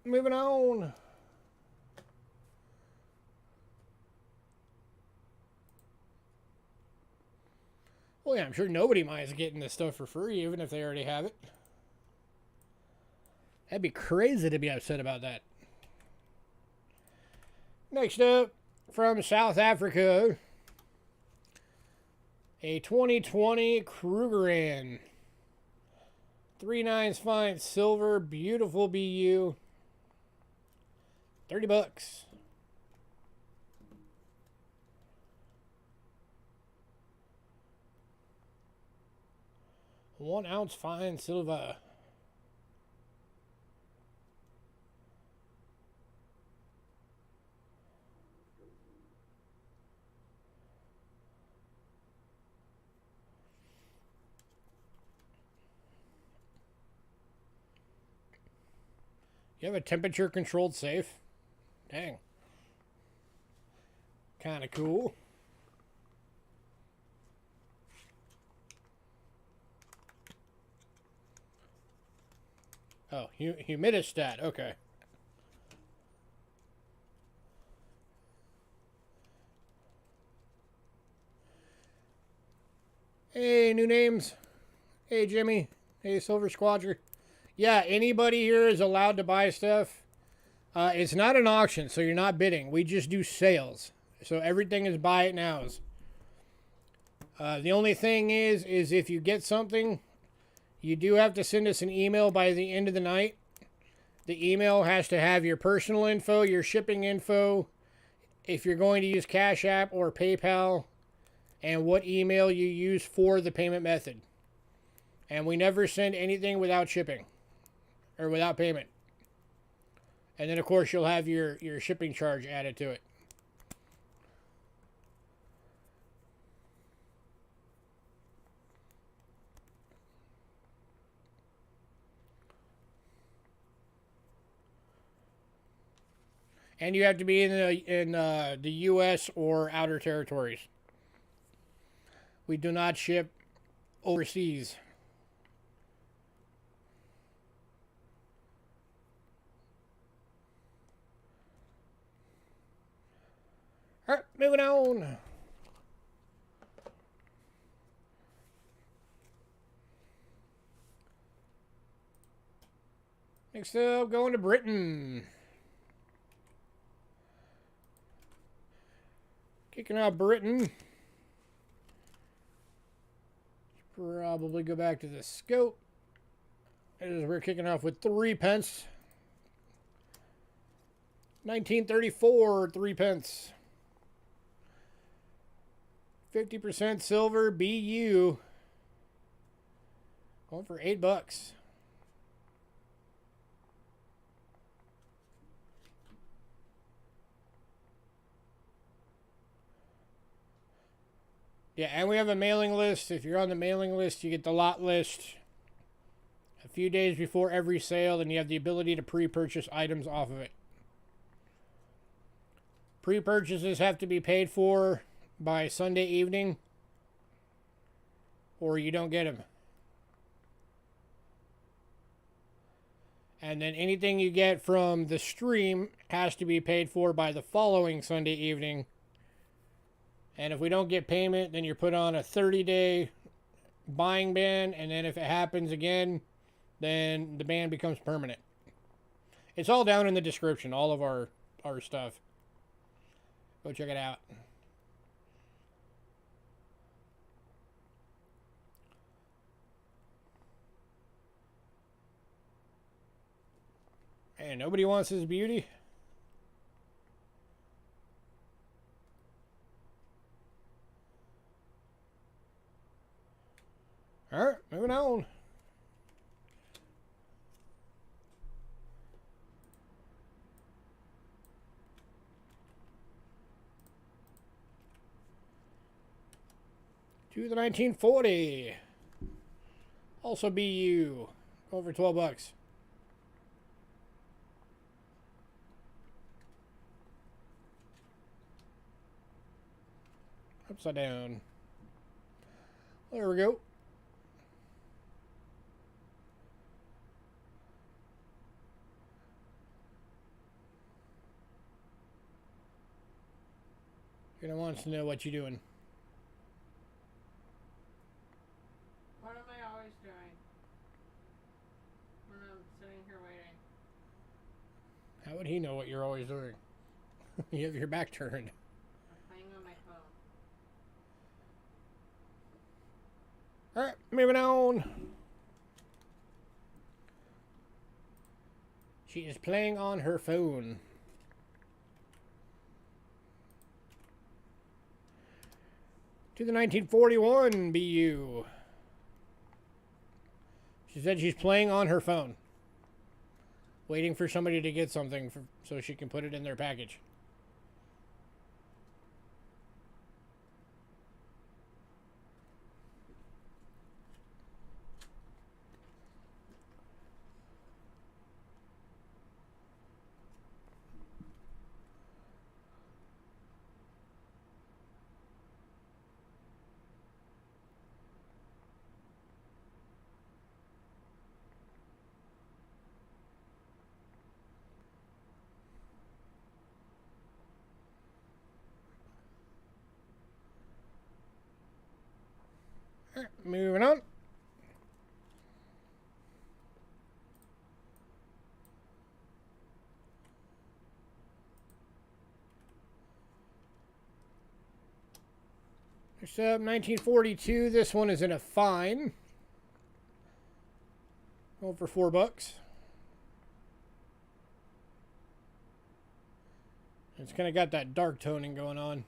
moving on. Well, yeah, I'm sure nobody minds getting this stuff for free, even if they already have it. That'd be crazy to be upset about that. Next up, from South Africa, a 2020 Krugerrand. 3/9 fine silver, beautiful BU. $30. 1 ounce fine silver. You have a temperature controlled safe? Dang. Kind of cool. Oh, humidistat. Okay. Hey, new names. Hey, Jimmy. Hey, Silver Squadron. Yeah, anybody here is allowed to buy stuff. It's not an auction, so you're not bidding. We just do sales. So everything is buy it nows. The only thing is if you get something, you do have to send us an email by the end of the night. The email has to have your personal info, your shipping info, if you're going to use Cash App or PayPal, and what email you use for the payment method. And we never send anything without shipping or without payment. And then, of course, you'll have your shipping charge added to it. And you have to be in the U.S. or outer territories. We do not ship overseas. All right, moving on. Next up, going to Britain. Kicking out Britain. Probably go back to the scope. As we're kicking off with 3 pence. 1934, 3 pence. 50% silver BU. Going for $8. Yeah, and we have a mailing list. If you're on the mailing list, you get the lot list a few days before every sale, and you have the ability to pre-purchase items off of it. Pre-purchases have to be paid for by Sunday evening, or you don't get them. And then anything you get from the stream has to be paid for by the following Sunday evening. And if we don't get payment, then you're put on a 30-day buying ban. And then if it happens again, then the ban becomes permanent. It's all down in the description, all of our stuff. Go check it out. And nobody wants his beauty. All right, moving on. To the 1940. Also BU. Over $12. Upside down. There we go. Gonna wants to know what you're doing. What am I always doing when I'm sitting here waiting? How would he know what you're always doing? You have your back turned. I'm playing on my phone. Alright, moving on. She is playing on her phone. To the 1941 BU. She said she's playing on her phone. Waiting for somebody to get something so she can put it in their package. Alright, moving on. Next up, 1942. This one is in a fine. Going for $4. It's kind of got that dark toning going on.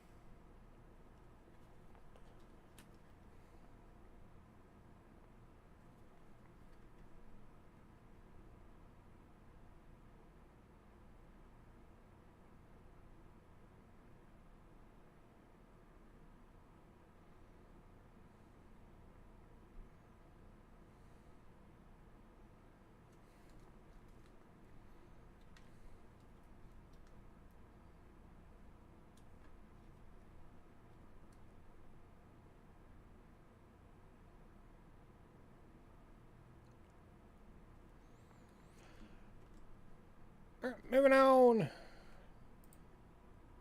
Alright, moving on.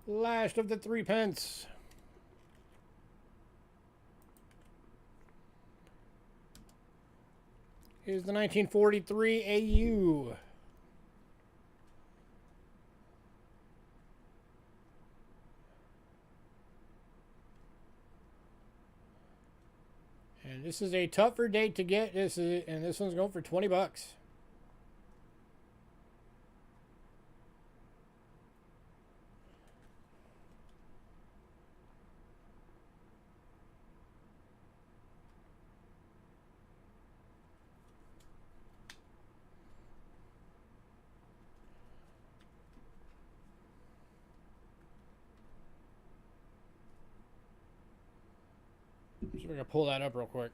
Last of the 3 pence. Is the 1943 AU. And this is a tougher date to get. This one's going for $20. So we're gonna pull that up real quick.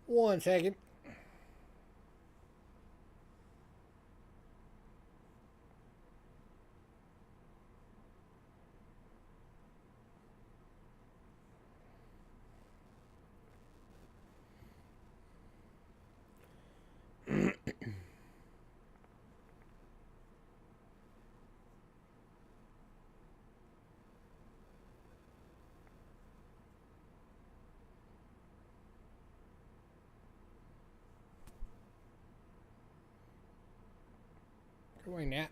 One second. Go away, Nat.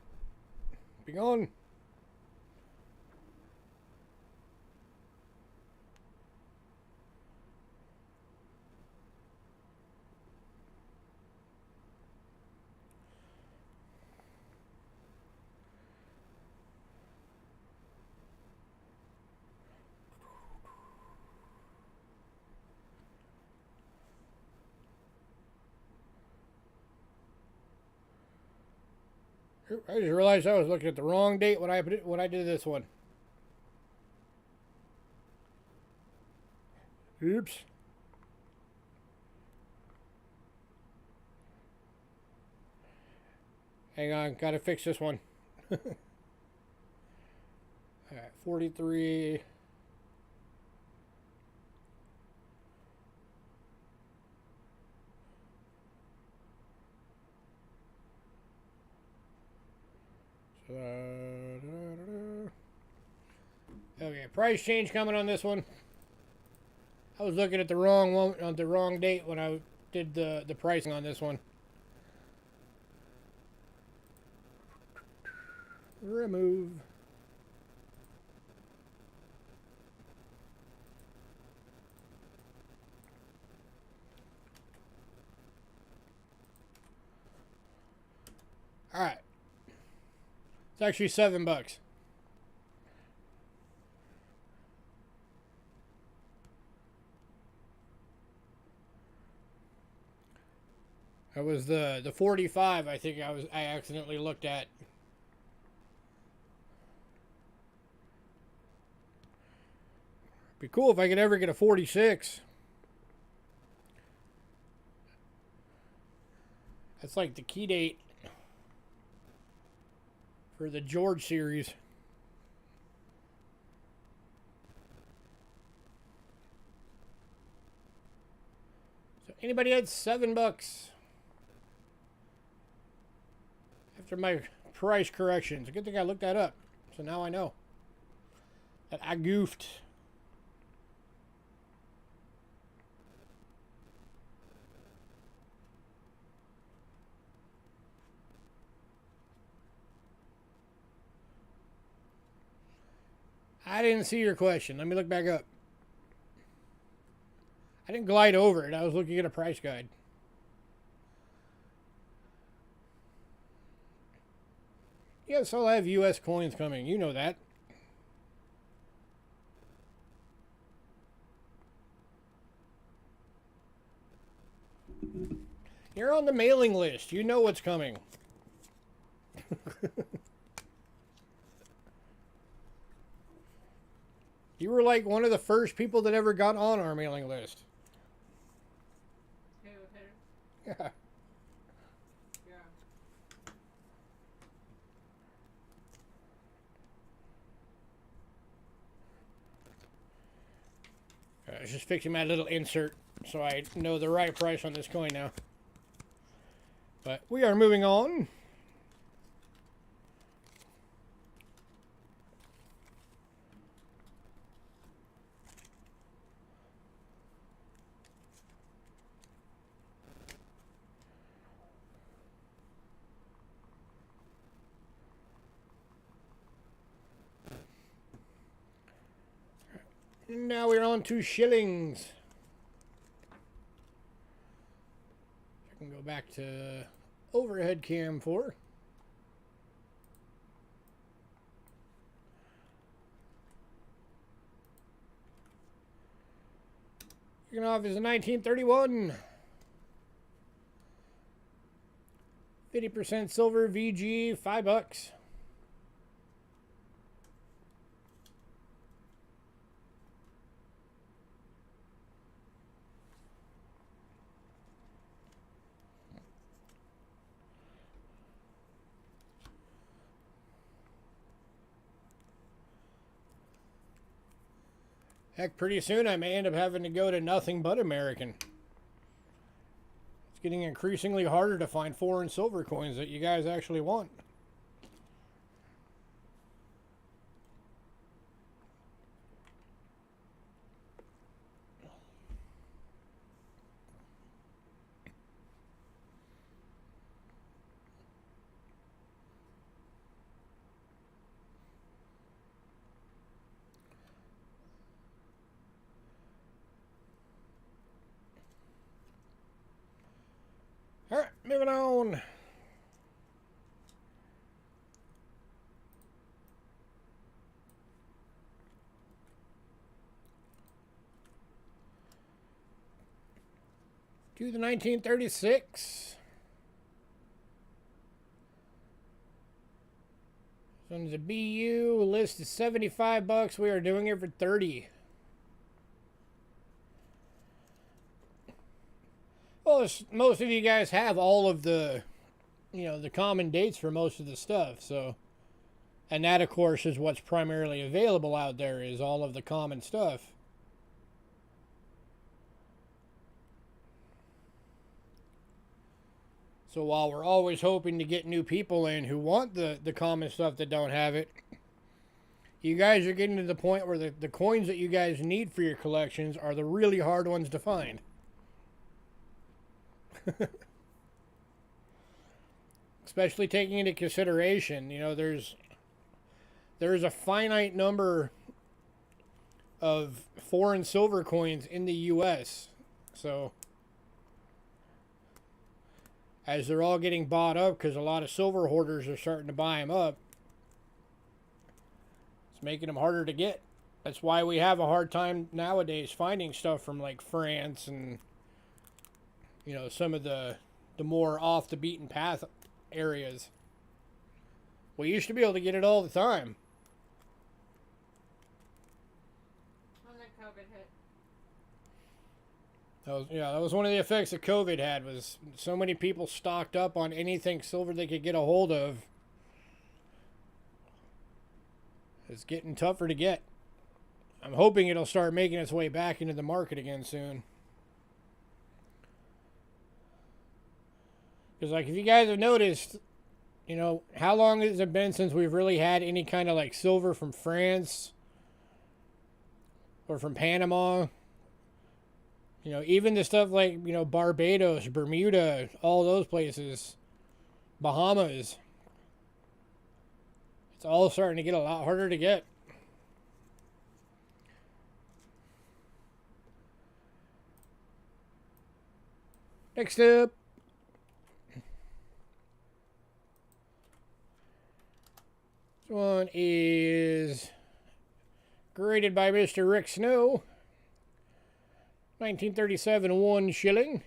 Be gone. I just realized I was looking at the wrong date when I did this one. Oops. Hang on, gotta fix this one. Alright, 43. Okay, price change coming on this one. I was looking at the wrong one on the wrong date when I did the pricing on this one. Remove. All right. It's actually $7. That was the 45. I think I accidentally looked at. Be cool if I could ever get a 46. That's like the key date for the George series. So anybody had $7 after my price corrections? Good thing I looked that up. So now I know that I goofed. I didn't see your question. Let me look back up. I didn't glide over it. I was looking at a price guide. Yes, I'll have U.S. coins coming. You know that. You're on the mailing list. You know what's coming. You were like one of the first people that ever got on our mailing list. Hey, with Tater? Yeah. I was just fixing my little insert so I know the right price on this coin now. But we are moving on. Now we're on to shillings. I can go back to overhead cam 4. Kicking off is a 1931. 50% silver VG, $5. Heck, pretty soon I may end up having to go to nothing but American. It's getting increasingly harder to find foreign silver coins that you guys actually want. Alright, moving on. To the 1936. This one's a BU. List is $75. We are doing it for 30. Well, most of you guys have all of the, the common dates for most of the stuff, so. And that, of course, is what's primarily available out there, is all of the common stuff. So while we're always hoping to get new people in who want the common stuff that don't have it, you guys are getting to the point where the coins that you guys need for your collections are the really hard ones to find. Especially taking into consideration, you know, there's a finite number of foreign silver coins in the U.S. So as they're all getting bought up because a lot of silver hoarders are starting to buy them up, it's making them harder to get. That's why we have a hard time nowadays finding stuff from like France and, you know, some of the more off the beaten path areas. We used to be able to get it all the time. When the COVID hit. That was one of the effects that COVID had, was so many people stocked up on anything silver they could get a hold of. It's getting tougher to get. I'm hoping it'll start making its way back into the market again soon. Because, like, if you guys have noticed, you know, how long has it been since we've really had any kind of, like, silver from France or from Panama? You know, even the stuff like, you know, Barbados, Bermuda, all those places, Bahamas. It's all starting to get a lot harder to get. Next up. This one is graded by Mr. Rick Snow. 1937, 1 shilling.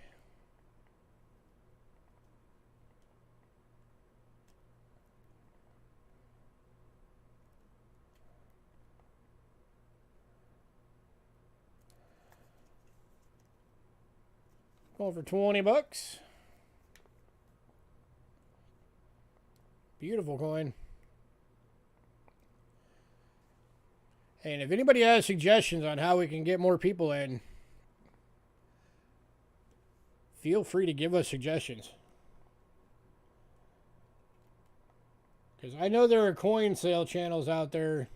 Going for 20 bucks. Beautiful coin. And if anybody has suggestions on how we can get more people in, feel free to give us suggestions. Because I know there are coin sale channels out there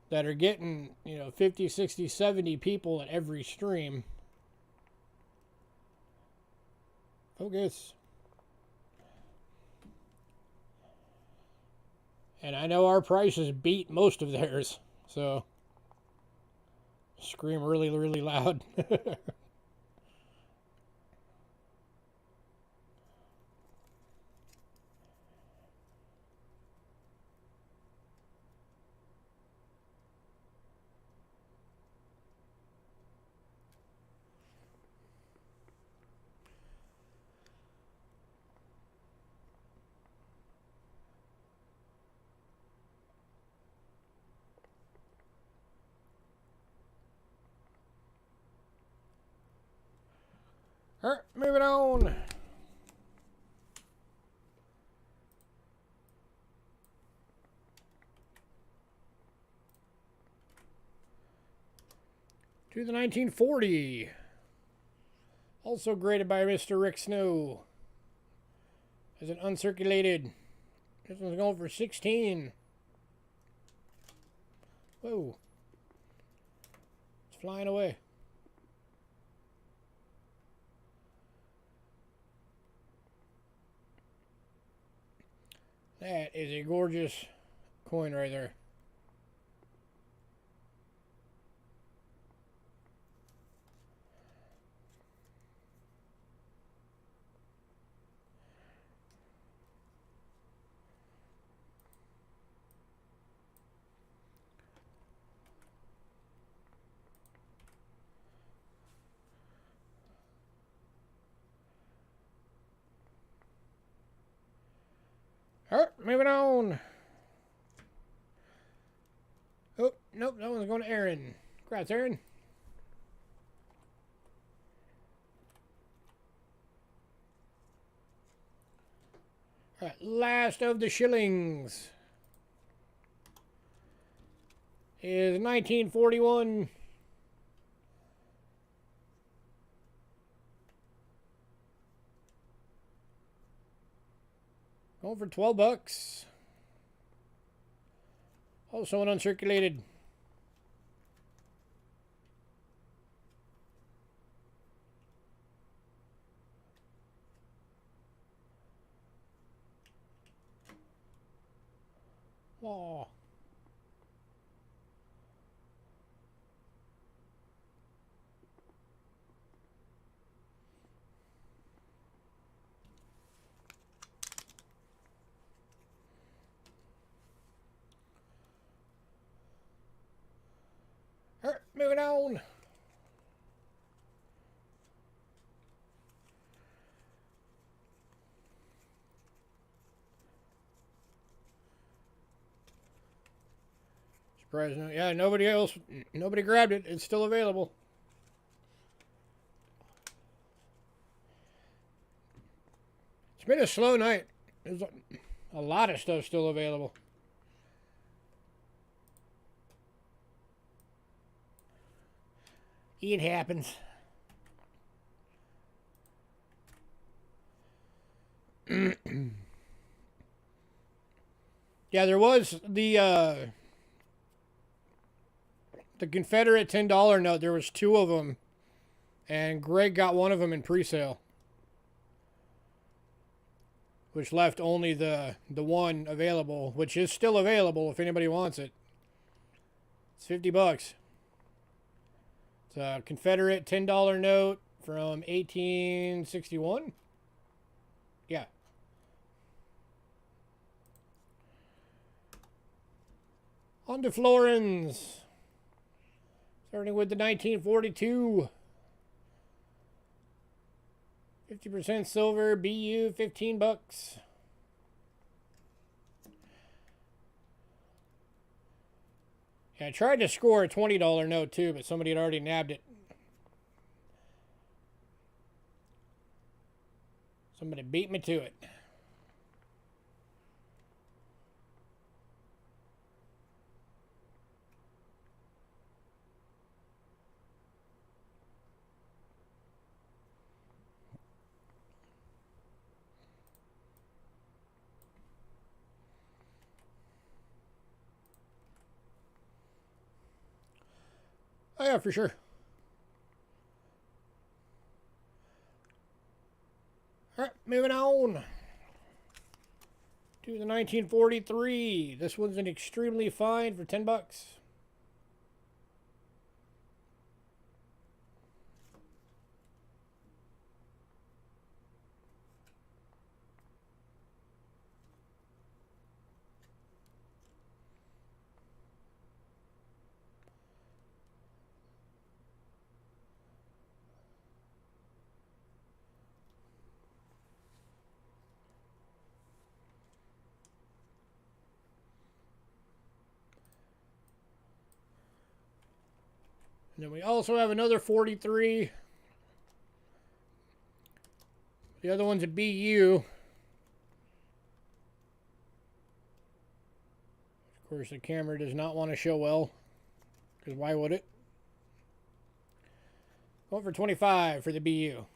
that are getting, you know, 50, 60, 70 people at every stream. Focus. And I know our prices beat most of theirs, so scream really, really loud. Alright, moving on. To the 1940. Also graded by Mr. Rick Snow. As an uncirculated. This one's going for 16. Whoa. It's flying away. That is a gorgeous coin right there. Alright, moving on. Oh, nope, that one's going to Aaron. Congrats, Aaron. Alright, last of the shillings is 1941. Going for 12 bucks. Also an uncirculated. Oh. Alright, moving on. Surprising. Yeah, nobody grabbed it. It's still available. It's been a slow night. There's a lot of stuff still available. It happens. Yeah, there was the Confederate $10 note. There was 2 of them, and Greg got one of them in pre-sale, which left only the one available, which is still available if anybody wants it. It's 50 bucks. It's a Confederate $10 note from 1861. Yeah. On to Florins. Starting with the 1942. 50% silver, BU, 15 bucks. Yeah, I tried to score a $20 note too, but somebody had already nabbed it. Somebody beat me to it. Oh yeah, for sure. Alright, moving on to the 1943. This one's an extremely fine for 10 bucks. And then we also have another 43. The other one's a BU. Of course, the camera does not want to show well, because why would it? Going for 25 for the BU.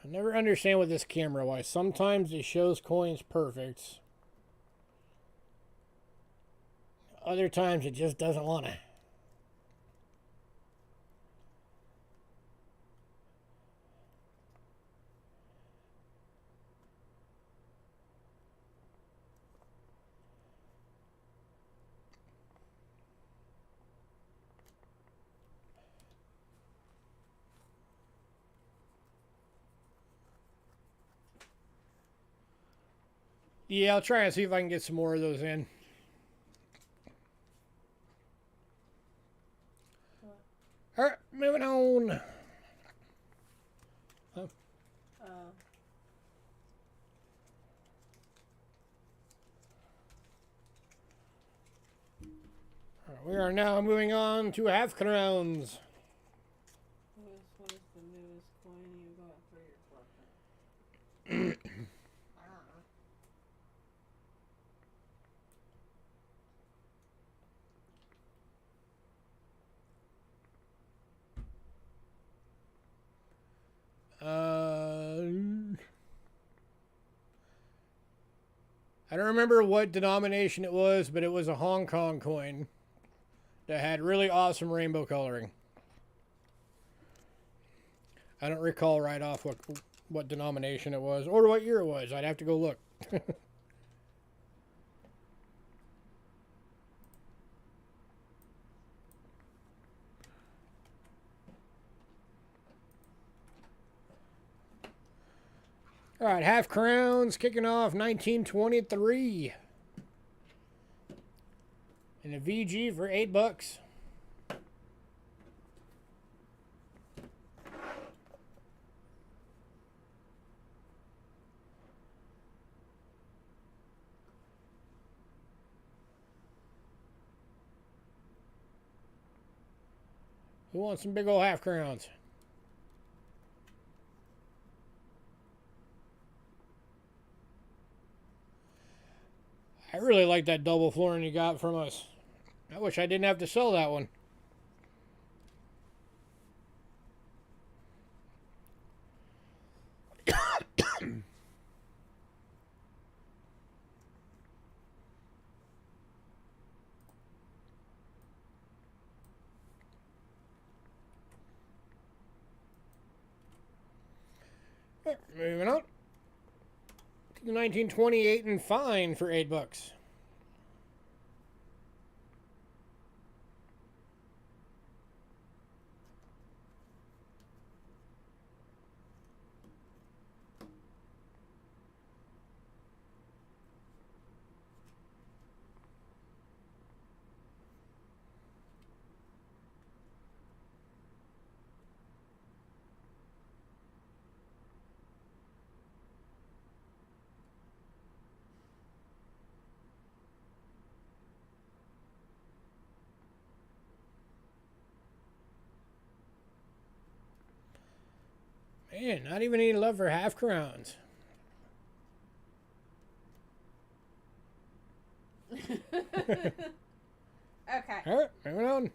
I never understand with this camera why sometimes it shows coins perfect. Other times it just doesn't want to. Yeah, I'll try and see if I can get some more of those in. Alright, moving on. Oh. Right, we are now moving on to half crowns. What is the newest coin you got for your collection? I don't remember what denomination it was, but it was a Hong Kong coin that had really awesome rainbow coloring. I don't recall right off what denomination it was or what year it was. I'd have to go look. All right, half crowns kicking off 1923. And a VG for $8. Who wants some big old half crowns? I really like that double florin you got from us. I wish I didn't have to sell that one. Moving on. 1928 and fine for $8. Man, not even any love for half crowns. Okay. All right, moving on.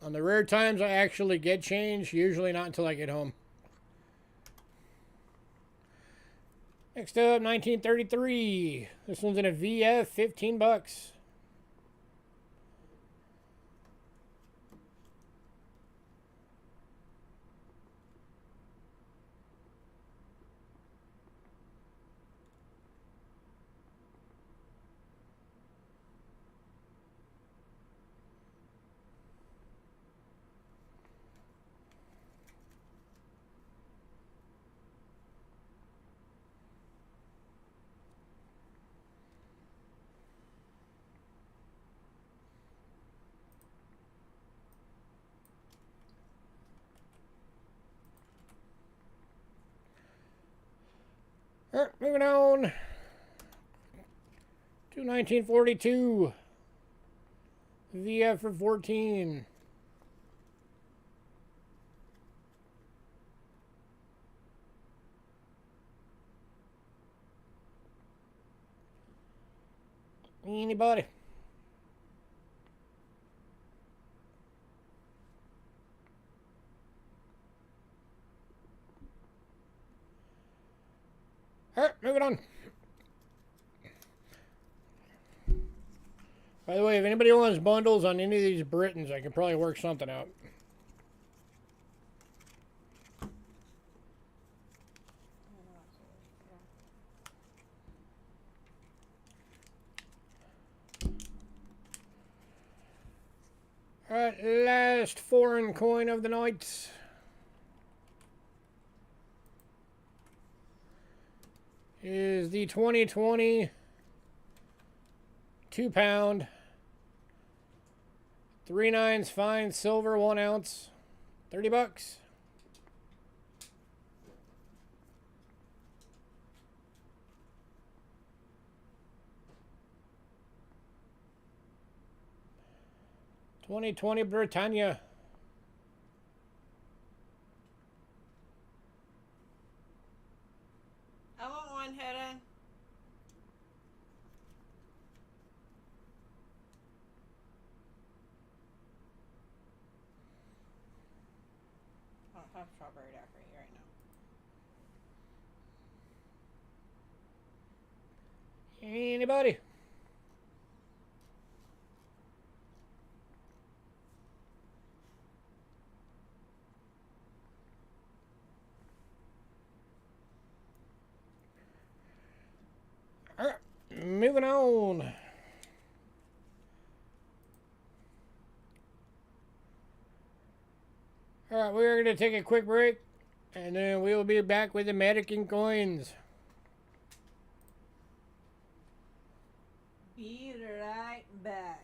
On the rare times I actually get change, usually not until I get home. Next up, 1933. This one's in a VF, $15. All right, moving on to 1942. VF for 14. Anybody? All right, moving on. By the way, if anybody wants bundles on any of these Britons, I can probably work something out. All right, last foreign coin of the night. Is the 2020 £2, 3 nines fine silver 1 ounce, $30. 2020 Britannia. I want one hidden. I don't have strawberry daiquiri right now. Anybody? All right, moving on. All right, we're going to take a quick break, and then we'll be back with American coins. Be right back.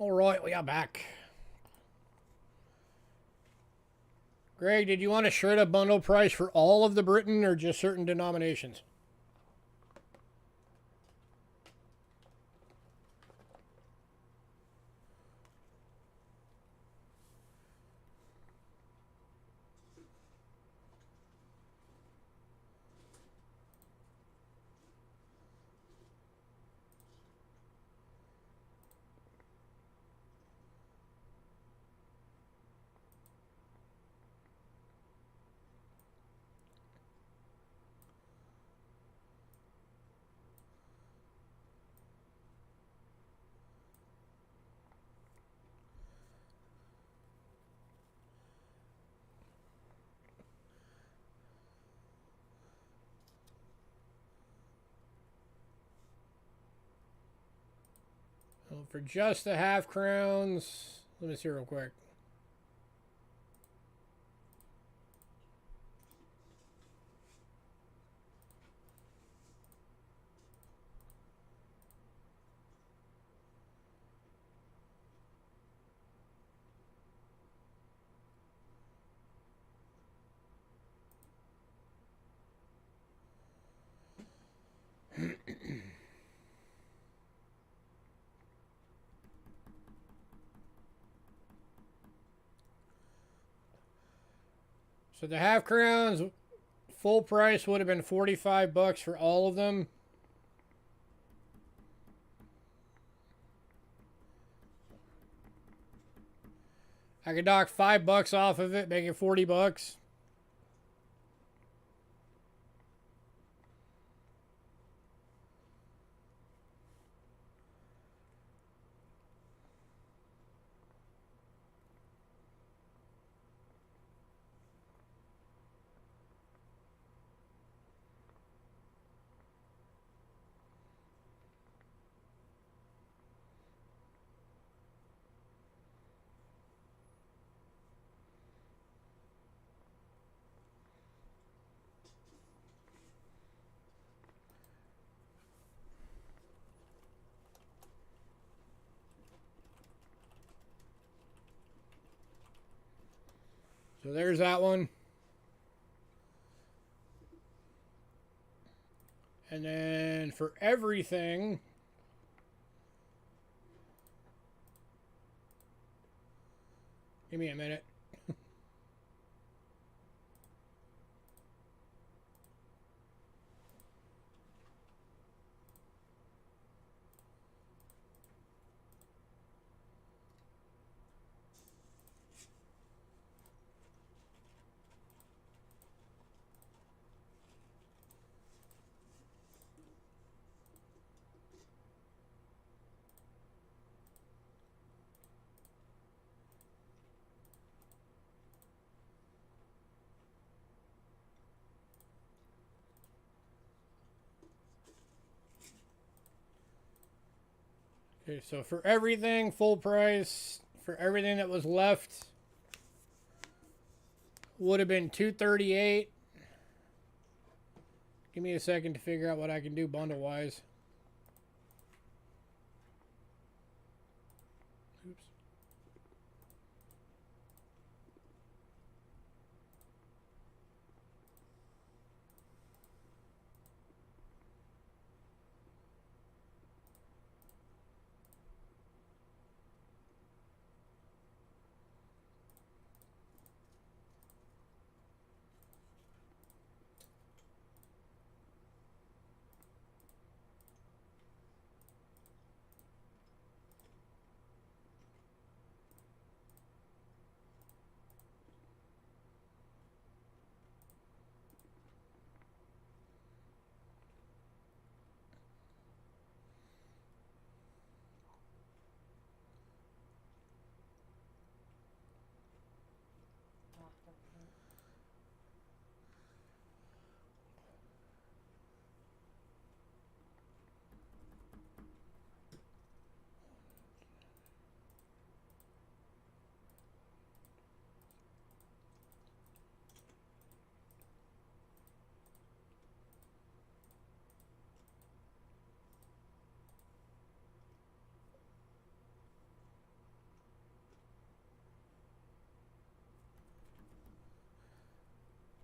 Alright, we are back. Greg, did you want a shred-up bundle price for all of the Britain or just certain denominations? Well, for just the half crowns, let me see real quick. So the half crowns full price would have been $45 for all of them. I could knock $5 off of it, make it $40. So there's that one. And then for everything, give me a minute. Okay, so for everything, full price, for everything that was left, would have been $238. Give me a second to figure out what I can do bundle-wise. Oops.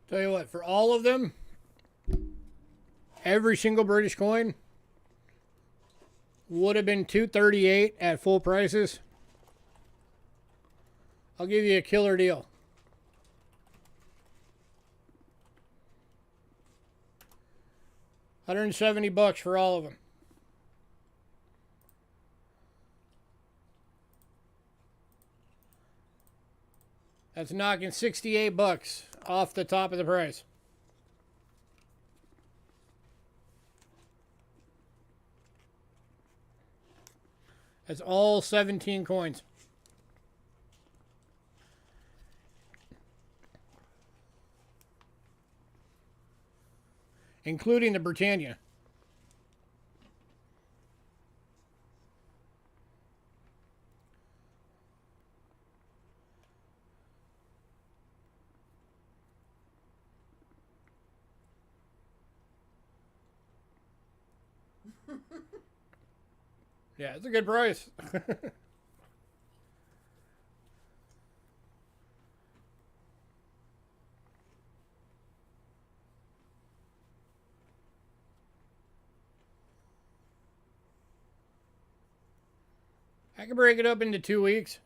Tell you what, for all of them, every single British coin would have been $238 at full prices. I'll give you a killer deal. $170 for all of them. That's knocking $68 off the top of the price. That's all 17 coins. Including the Britannia. Yeah, it's a good price. I can break it up into 2 weeks.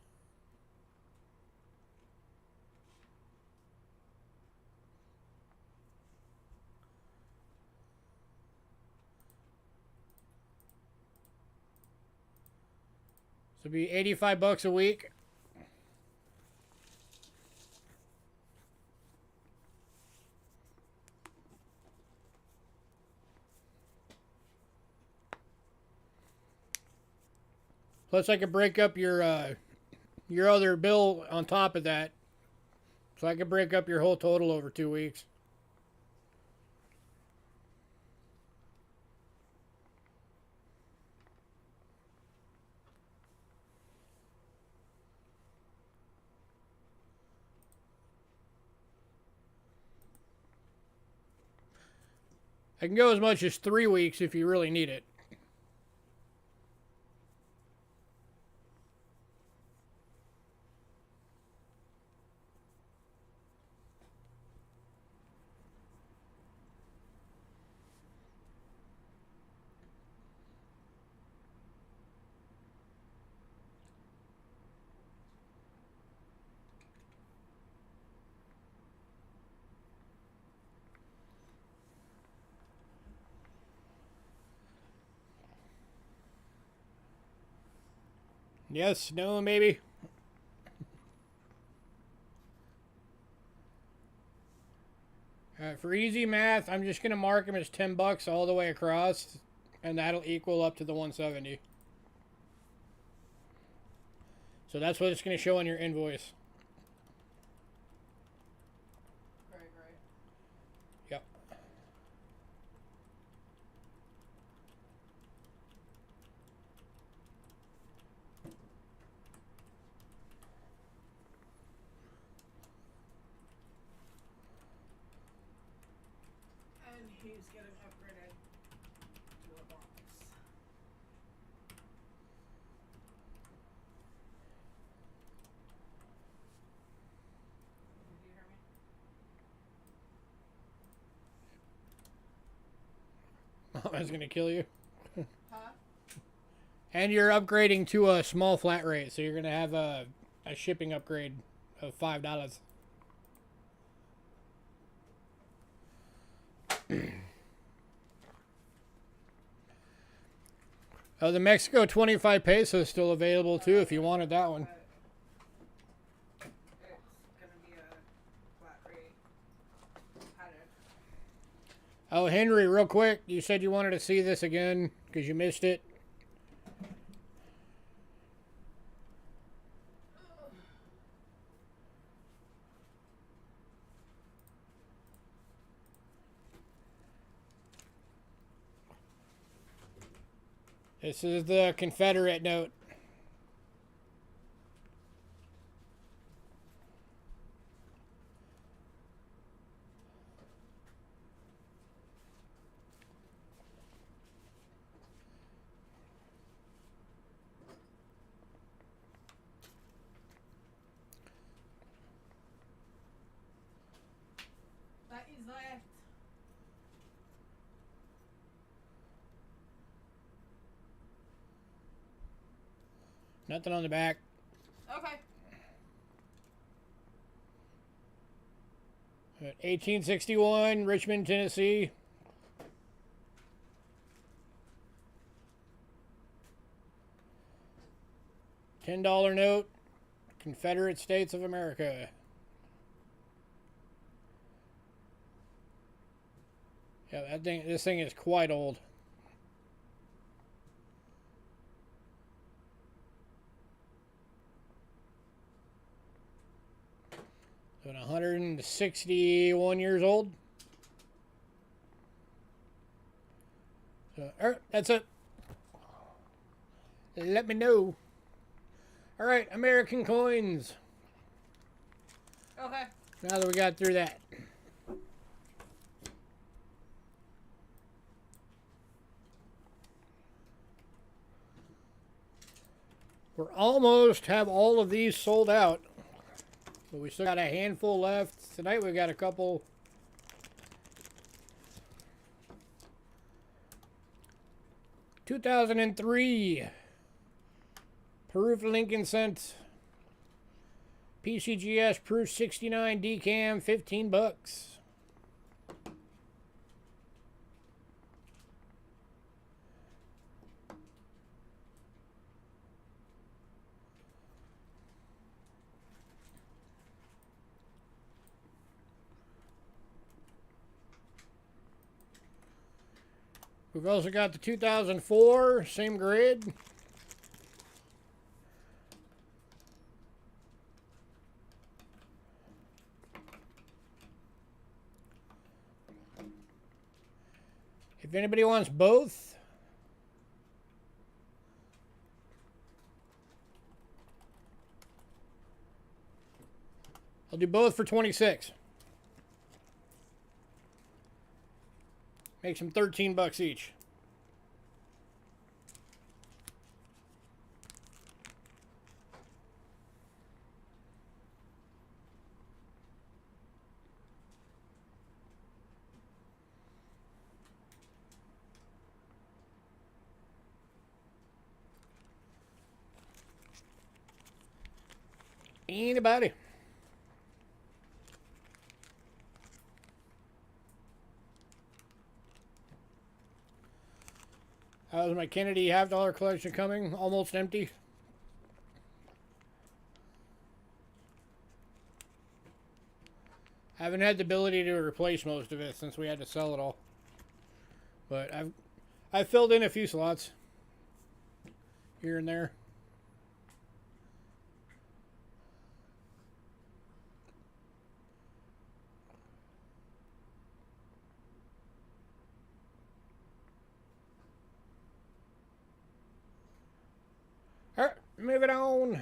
So it'd be $85 a week. Plus, I could break up your other bill on top of that. So I could break up your whole total over 2 weeks. I can go as much as 3 weeks if you really need it. Yes, no, maybe. For easy math, I'm just going to mark them as $10 all the way across, and that'll equal up to the 170. So that's what it's going to show on your invoice. Right. Yep. And he's getting upgraded to a box. Did you hear me? That's going to kill you. Huh? And you're upgrading to a small flat rate, so you're going to have a shipping upgrade of $5. Oh, the Mexico 25 peso is still available too if you wanted that one. It's gonna be a flat rate. Had it. Oh, Henry, real quick, you said you wanted to see this again because you missed it. This is the Confederate note. That left. Nothing on the back. Okay. 1861, Richmond, Tennessee. $10 note, Confederate States of America. Yeah, this thing is quite old. So 161 years old. So, that's it. Let me know. All right, American coins. Okay. Now that we got through that. We're almost have all of these sold out. But we still got a handful left. Tonight we've got a couple. $2003 Proof Lincoln Cent PCGS Proof 69 Decam, $15. We've also got the 2004, same grid. If anybody wants both, I'll do both for 26. Makes them $13 each. Anybody? How's my Kennedy half-dollar collection coming? Almost empty. I haven't had the ability to replace most of it since we had to sell it all. But I've filled in a few slots here and there. All right, moving on.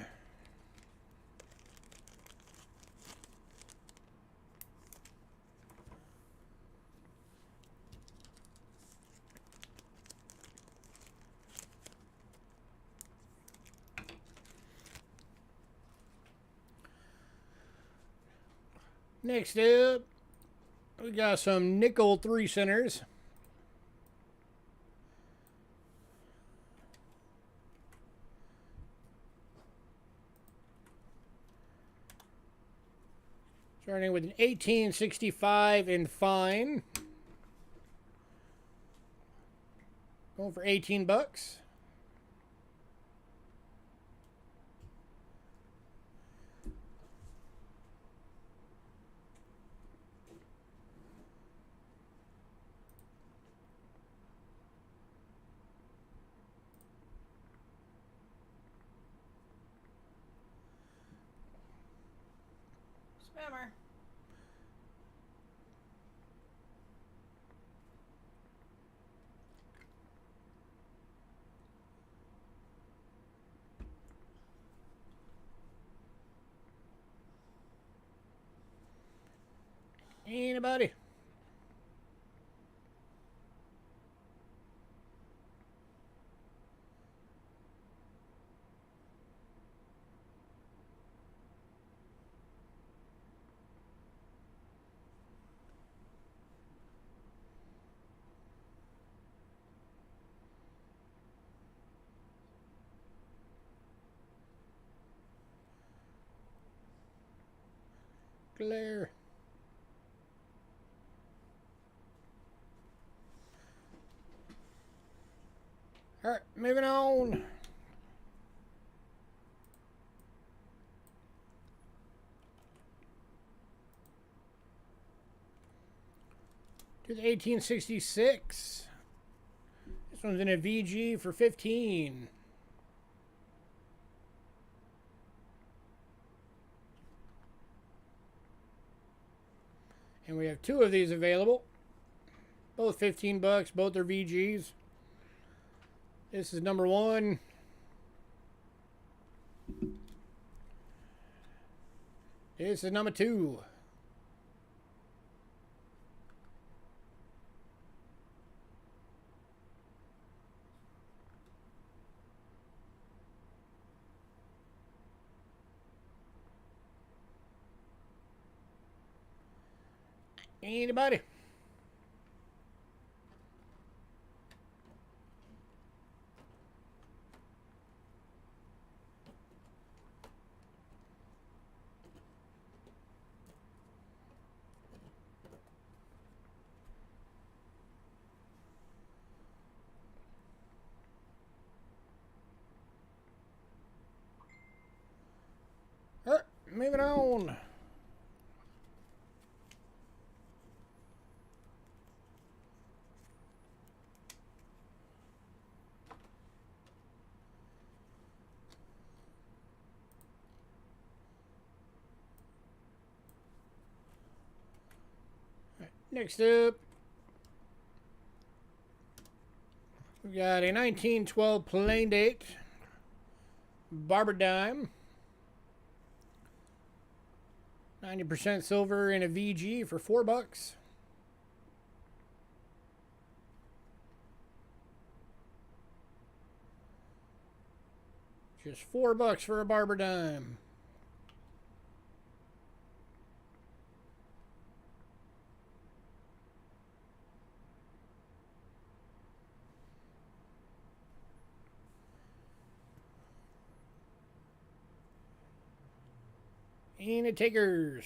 Next up, we got some nickel 3-centers. Starting with an 1865 in fine. Going for $18. Spammer. Anybody? there. Alright, moving on. To the 1866. This one's in a VG for 15. And we have two of these available. Both 15 bucks, both are VGs. This is number 1. This is number 2. Anybody? All right, moving on. Next up, we got a 1912 plain date barber dime, 90% silver in a VG for 4 bucks. Just 4 bucks for a barber dime. And it takers.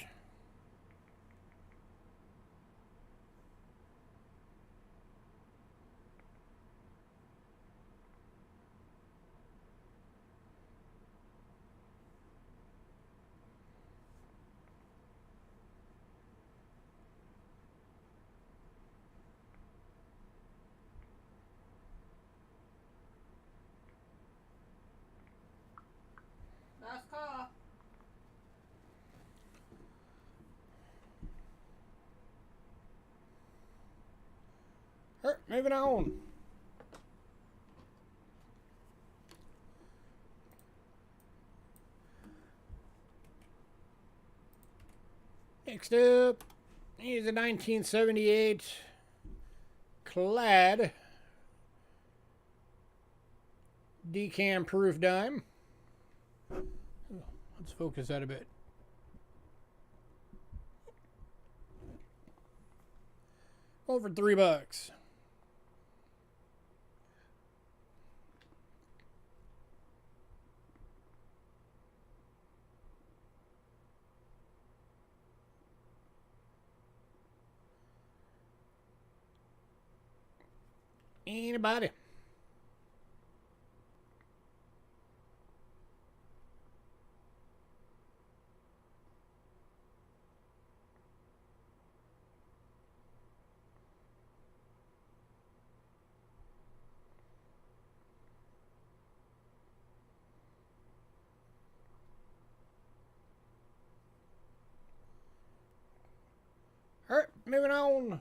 Nice call. All right, moving on. Next up is a 1978 clad decam proof dime. Let's focus that a bit. Over 3 bucks. Anybody? All right, moving on.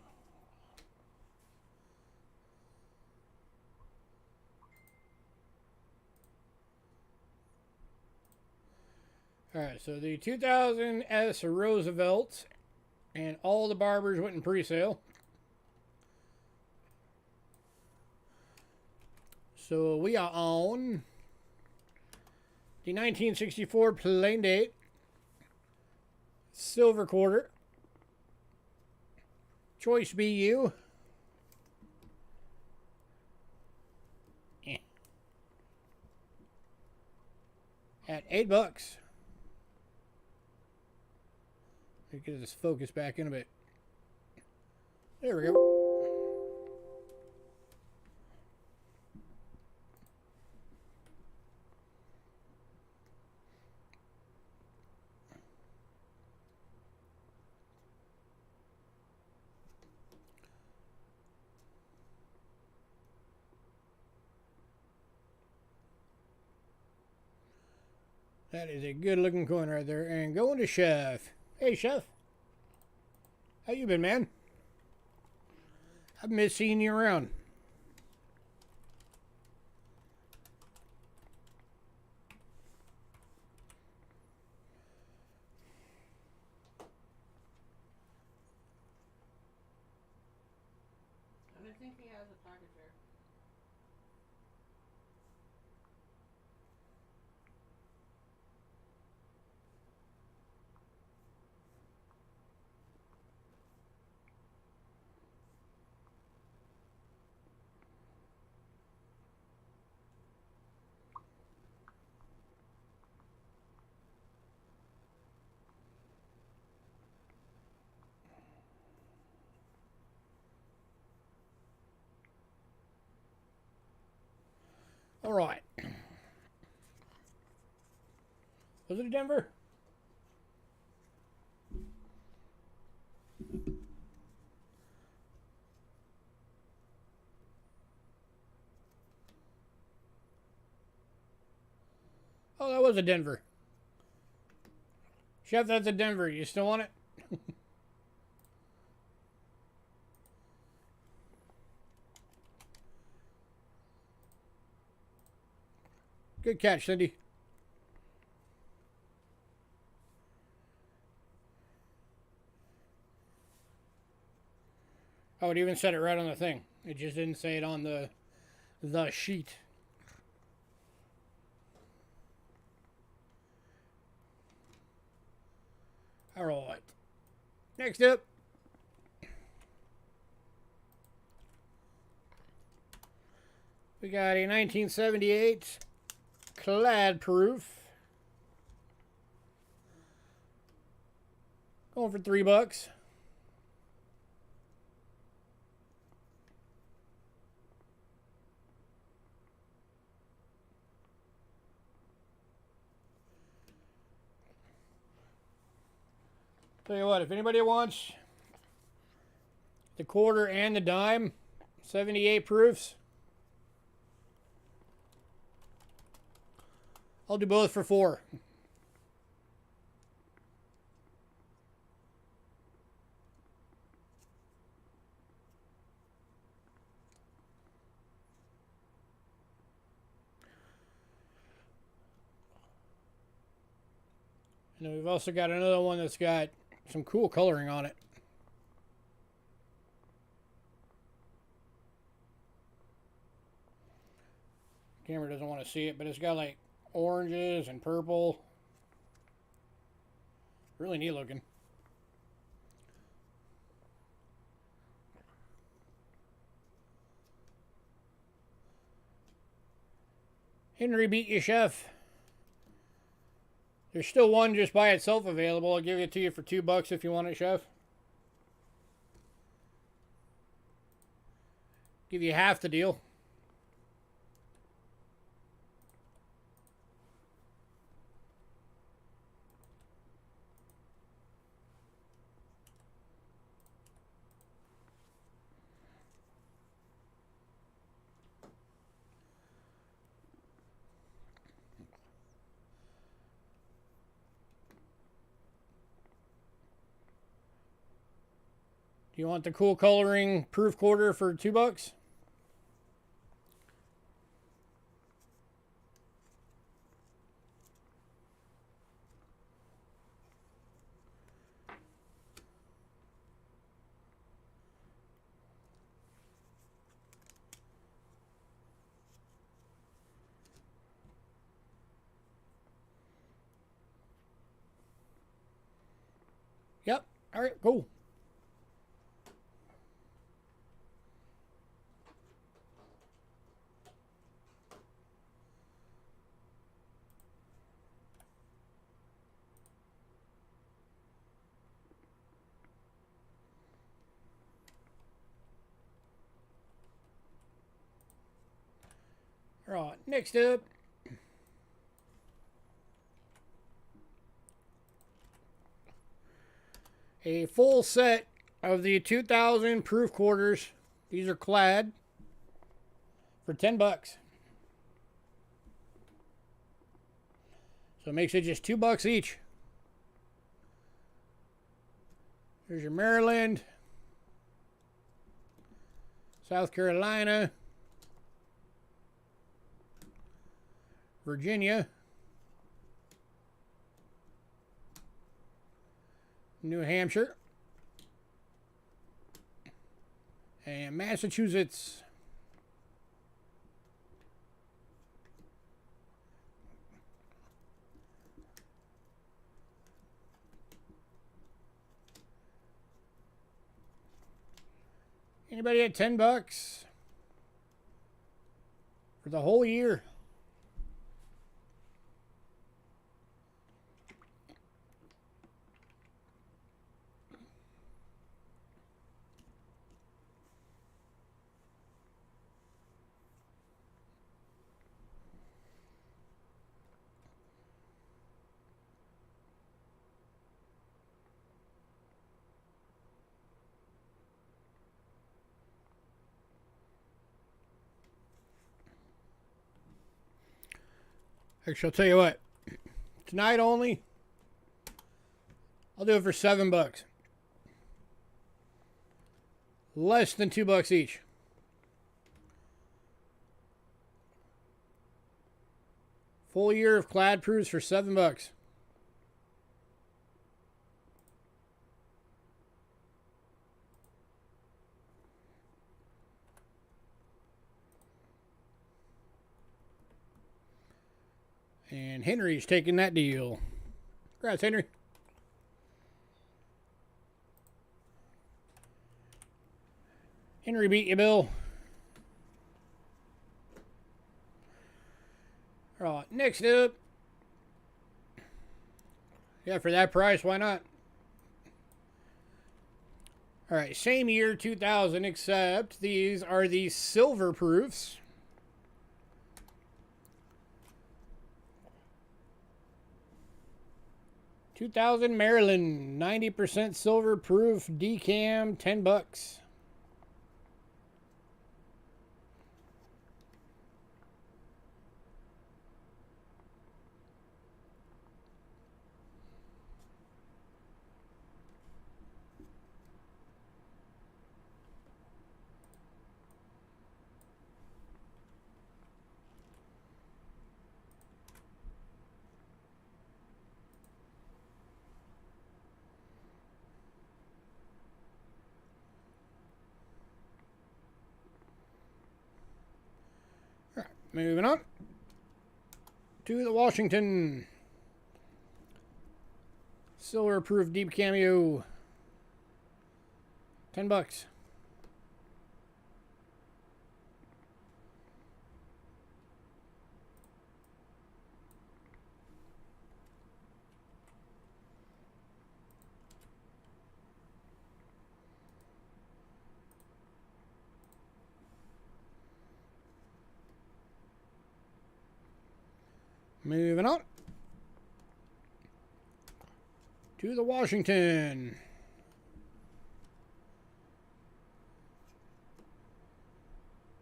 All right, so the 2000 S Roosevelt and all the barbers went in pre-sale. So we are on the 1964 plain date silver quarter choice BU. At 8 bucks. Get this focus back in a bit. There we go. That is a good looking coin right there. And going to Chef. Hey, Chef. How you been, man? I've missed seeing you around. I think he has a package there. All right. Was it Denver? Oh, that was a Denver. Chef, that's a Denver. You still want it? Good catch, Cindy. Oh, it even said it right on the thing. It just didn't say it on the sheet. All right. Next up. We got a 1978 clad proof. Going for $3. Tell you what, if anybody wants the quarter and the dime, 78 proofs, I'll do both for $4. And then we've also got another one that's got some cool coloring on it. Camera doesn't want to see it, but it's got like oranges and purple. Really neat looking. Henry beat you, Chef. There's still one just by itself available. I'll give it to you for $2 if you want it, Chef. Give you half the deal. Do you want the cool coloring proof quarter for $2? Yep. All right, cool. Right, next up, a full set of the 2000 proof quarters. These are clad for $10. So it makes it just $2 each. There's your Maryland, South Carolina, Virginia, New Hampshire, and Massachusetts. Anybody at $10 for the whole year? Actually, I'll tell you what. Tonight only, I'll do it for $7. Less than $2 each. Full year of clad proofs for $7. And Henry's taking that deal. Congrats, Henry. Henry beat you, Bill. All right, next up. Yeah, for that price, why not? All right, same year, 2000, except these are the silver proofs. $2,000 Maryland, 90% silver proof, decam, $10. Moving on to the Washington silver proof deep cameo, $10. Moving on to the Washington.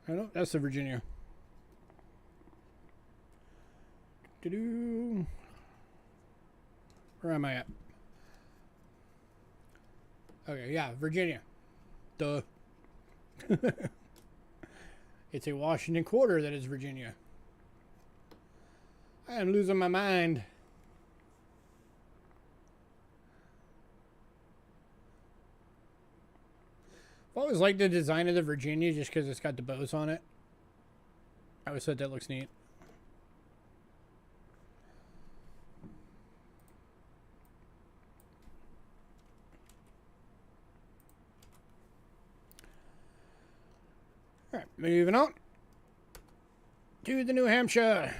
Oh, no, that's the Virginia. Where am I at? Okay, yeah, Virginia. Duh. It's a Washington quarter that is Virginia. I am losing my mind. I've always liked the design of the Virginia just because it's got the bows on it. I always thought that looks neat. Alright, moving on to the New Hampshire.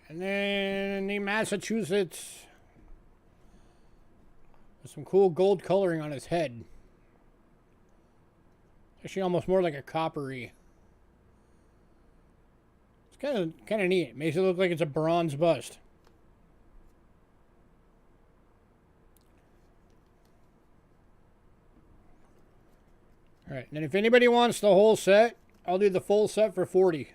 And then the Massachusetts with some cool gold coloring on his head. Actually, almost more like a coppery. It's kind of neat. It makes it look like it's a bronze bust. All right, and then if anybody wants the whole set, I'll do the full set for $40.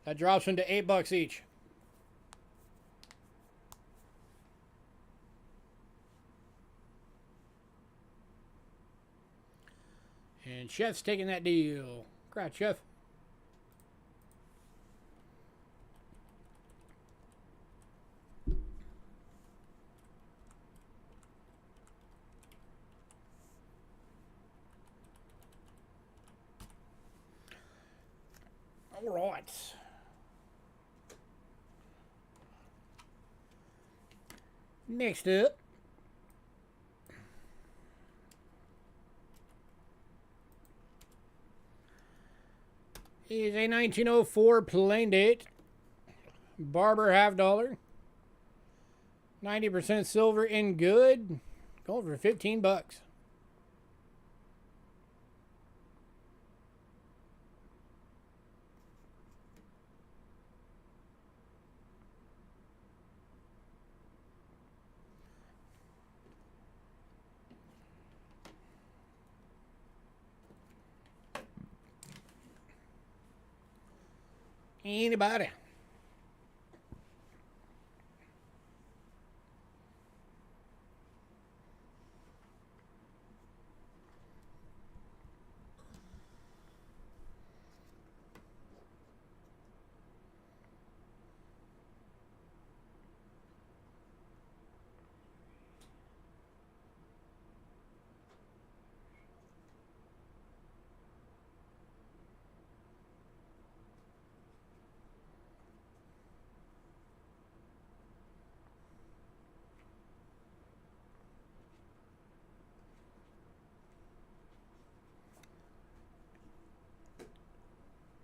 That drops into $8 each. And Chef's taking that deal. Congrats, Chef. All right. Next up is a 1904 plain date Barber half dollar, 90% silver in good, going for $15. Anybody?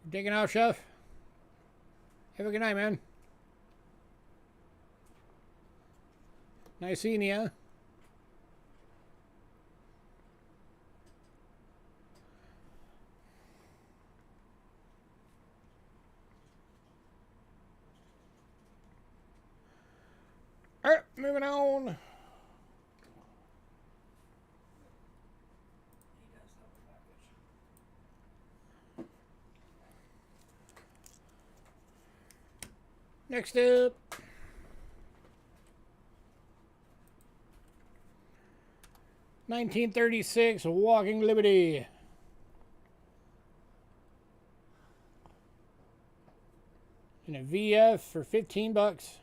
Taking out, Chef. Have a good night, man. Nice seeing you. All right, moving on. Next up, $1936 Walking Liberty. In a VF for $15.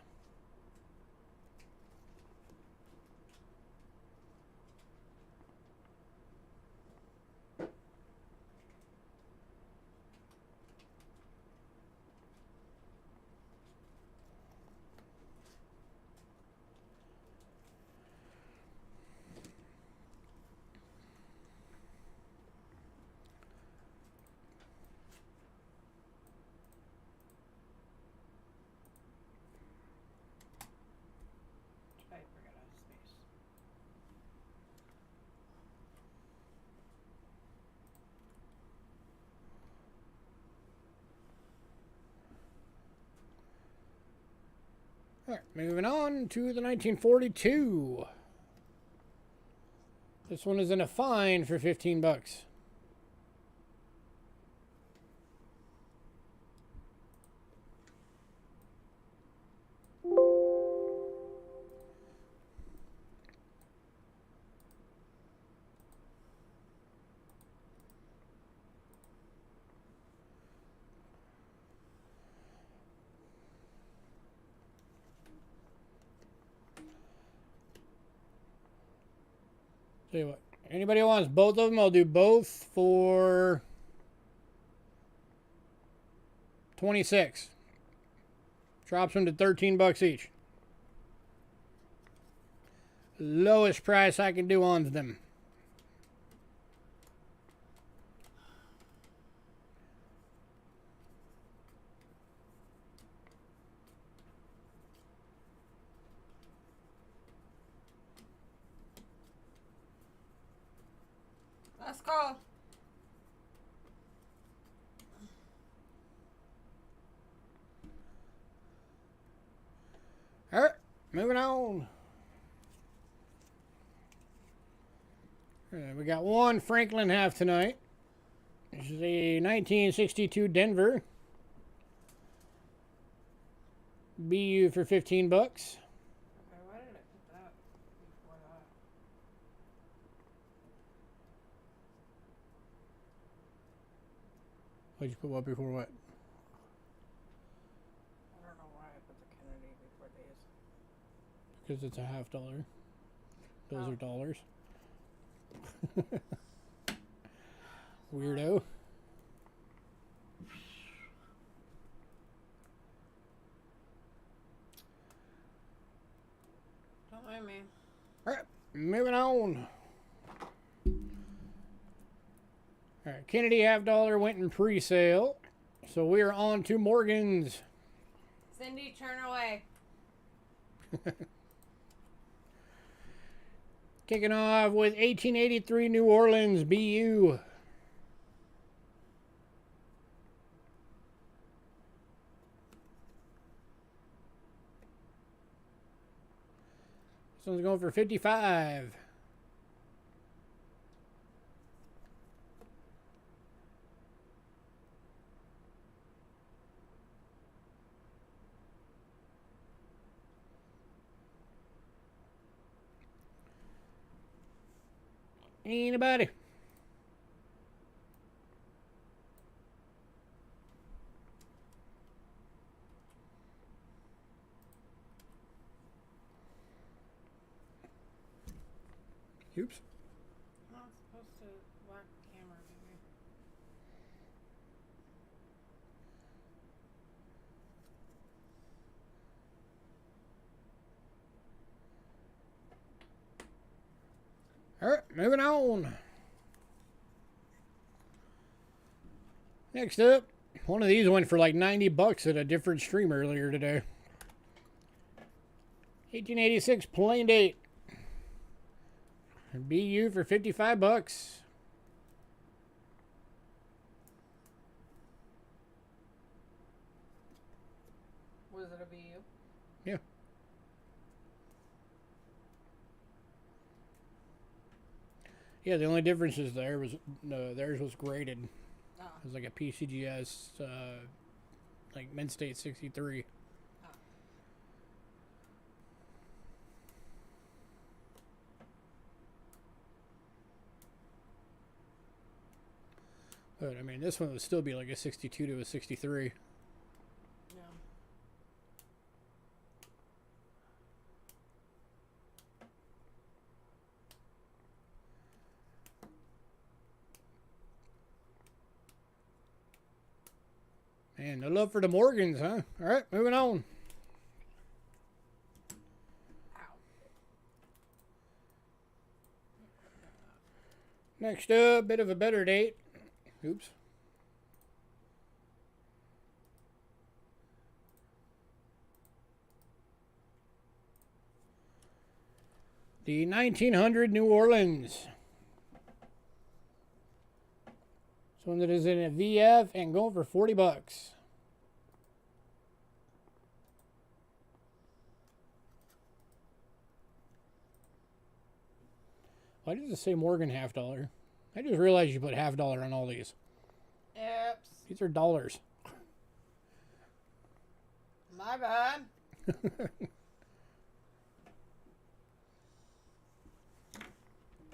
All right, moving on to the 1942. This one is in a fine for $15. Tell you what, anybody who wants both of them, I'll do both for $26. Drops them to $13 each. Lowest price I can do on them. Let's go. All right, moving on. We got one Franklin half tonight. This is a 1962 Denver. BU for 15 bucks. Okay, why did I put that before that? What'd you put what before what? I don't know why I put the Kennedy before these. Because it's a $50. Those Oh. are dollars. Weirdo. Don't mind me. Alright, moving on. Alright, Kennedy $50 went in pre-sale. So we are on to Morgan's. Cindy, turn away. Kicking off with 1883 New Orleans BU. This one's going for 55. Anybody? Oops. I'm not supposed to whack the camera, baby. Alright, moving on. Next up, one of these went for like 90 bucks at a different stream earlier today. 1886 plain date. BU for 55 bucks. Was it a BU? Yeah. Yeah, the only difference is theirs was graded. Oh. It was like a PCGS, like Mint State 63. Oh. But I mean, this one would still be like a 62 to a 63. No. Man, no love for the Morgans, huh? All right, moving on. Ow. Next up, bit of a better date. Oops. The 1900 New Orleans. This one that is in a VF and going for 40 bucks. Why does it say Morgan $50? I just realized you put $50 on all these. Oops. These are dollars. My bad.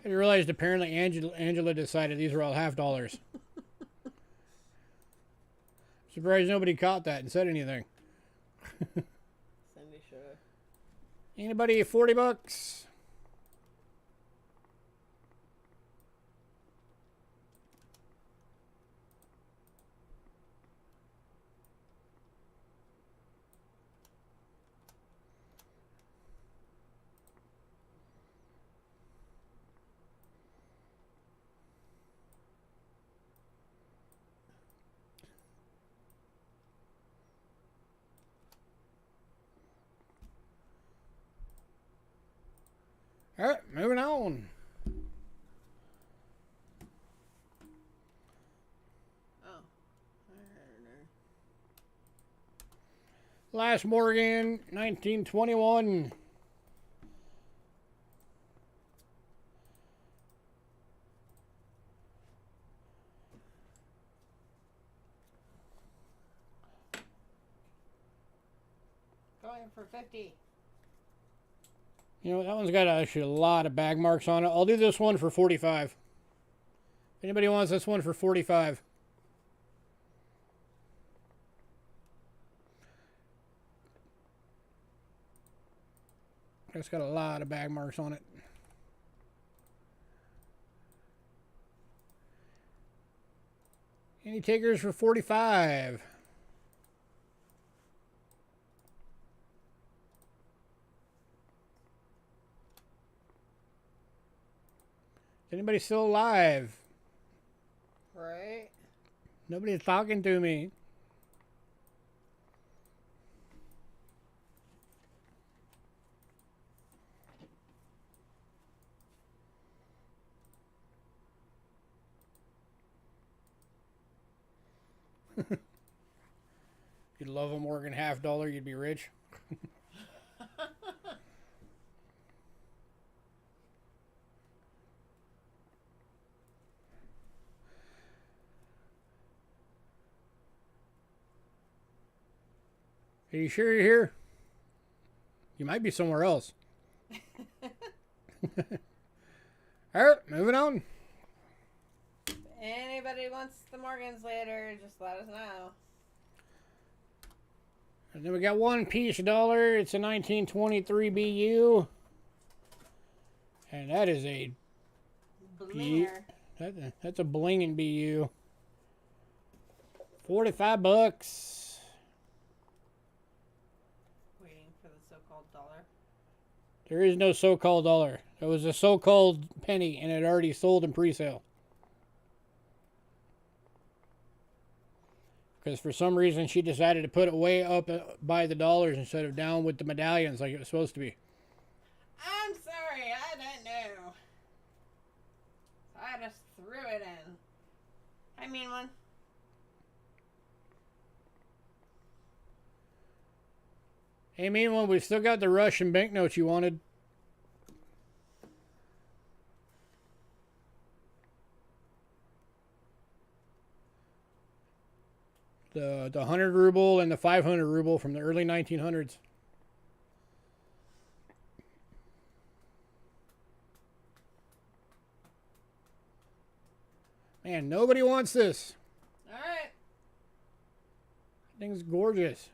I realized apparently Angela decided these were all $50. Surprised nobody caught that and said anything. Cindy should have. Anybody 40 bucks? All right, moving on. Last Morgan, 1921. Going for 50. You know, that one's got actually a lot of bag marks on it. I'll do this one for 45. If anybody wants this one for 45. It's got a lot of bag marks on it. Any takers for 45? Is anybody still alive? Right. Nobody's talking to me. You'd love a Morgan half dollar, you'd be rich. Are you sure you're here? You might be somewhere else. Alright, moving on. If anybody wants the Morgans later, just let us know. And then we got one piece dollar. It's a 1923 BU. And that is a Blinger. that's a blinging BU. 45 bucks. Waiting for the so-called dollar. There is no so-called dollar. It was a so-called penny and it already sold in pre-sale. Because for some reason she decided to put it way up by the dollars instead of down with the medallions like it was supposed to be. I'm sorry, I didn't know. I just threw it in. I mean one. Hey, meanwhile, we still got the Russian banknotes you wanted. The 100 ruble and the 500 ruble from the early 1900s. Man, nobody wants this. Alright. Thing's gorgeous.